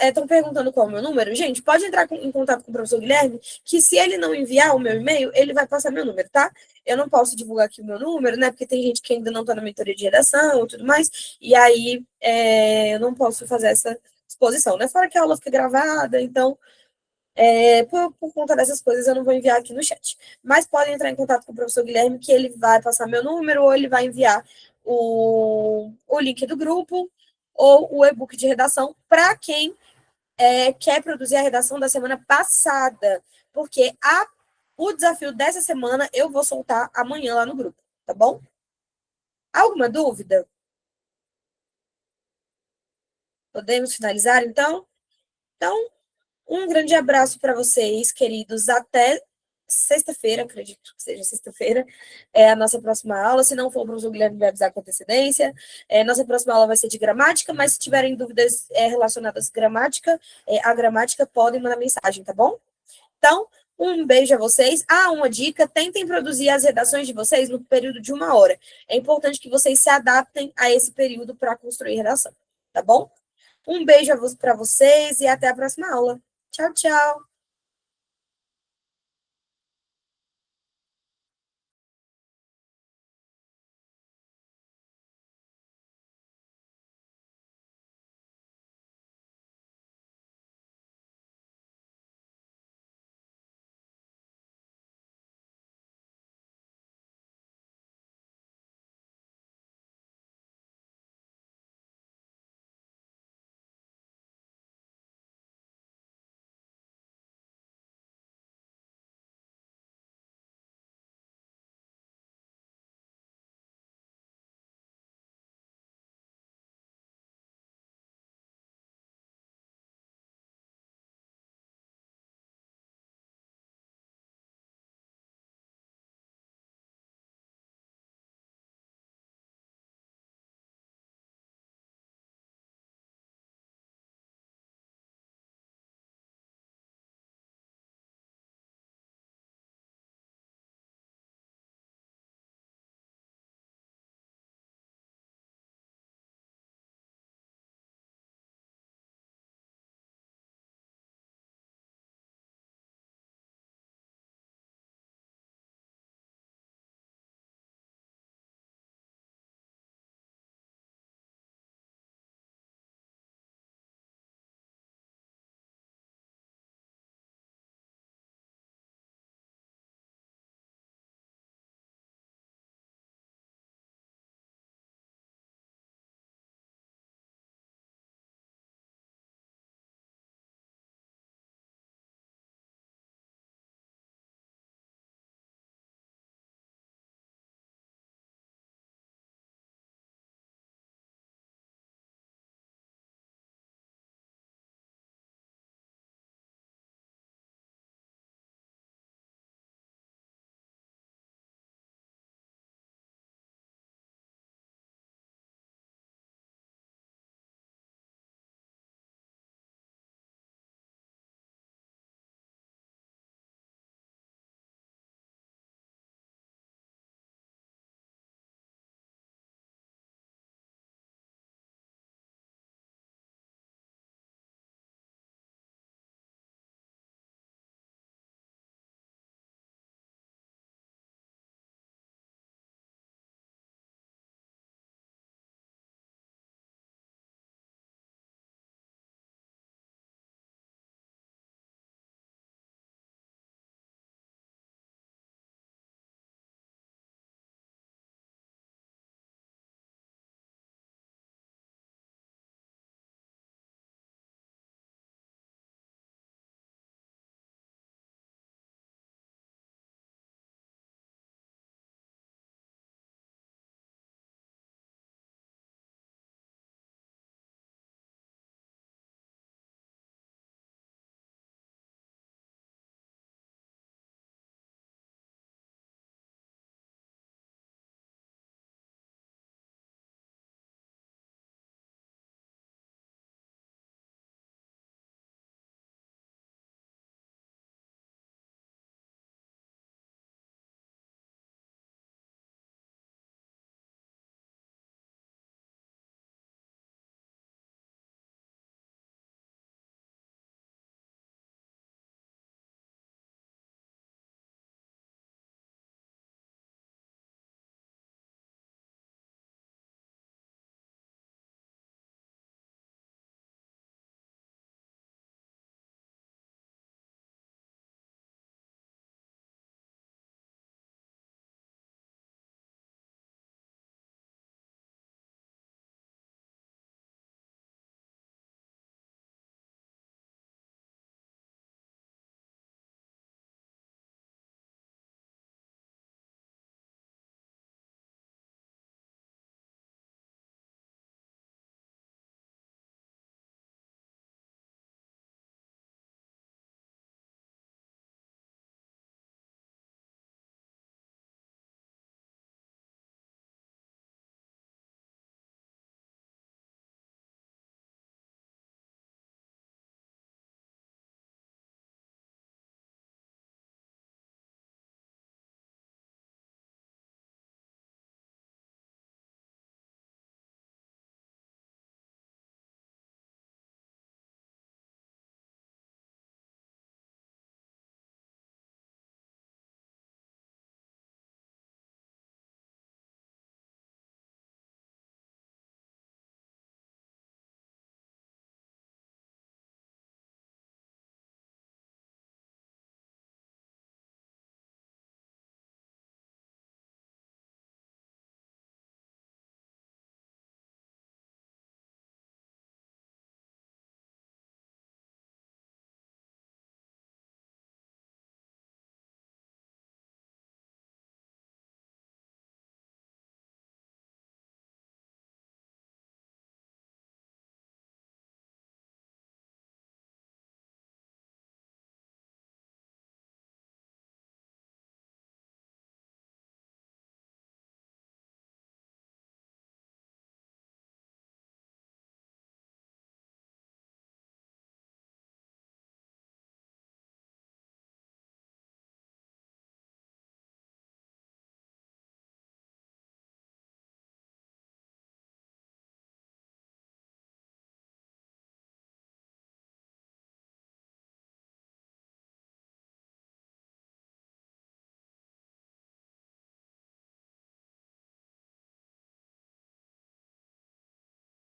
Estão perguntando qual é o meu número? Gente, pode entrar em contato com o professor Guilherme, que se ele não enviar o meu e-mail, ele vai passar meu número, tá? Eu não posso divulgar aqui o meu número, né? Porque tem gente que ainda não está na mentoria de redação e tudo mais, e aí eu não posso fazer essa exposição, né? Fora que a aula fica gravada, então, por conta dessas coisas, eu não vou enviar aqui no chat. Mas podem entrar em contato com o professor Guilherme, que ele vai passar meu número, ou ele vai enviar o link do grupo, ou o e-book de redação para quem quer produzir a redação da semana passada, porque o desafio dessa semana eu vou soltar amanhã lá no grupo, tá bom? Alguma dúvida? Podemos finalizar, então? Então, um grande abraço para vocês, queridos. Até sexta-feira, acredito que seja sexta-feira, a nossa próxima aula. Se não for, o professor Guilherme vai avisar com antecedência. Nossa próxima aula vai ser de gramática, mas se tiverem dúvidas relacionadas à gramática, podem mandar mensagem, tá bom? Então, um beijo a vocês. Uma dica, tentem produzir as redações de vocês no período de 1 hora. É importante que vocês se adaptem a esse período para construir redação, tá bom? Um beijo para vocês e até a próxima aula. Tchau, tchau!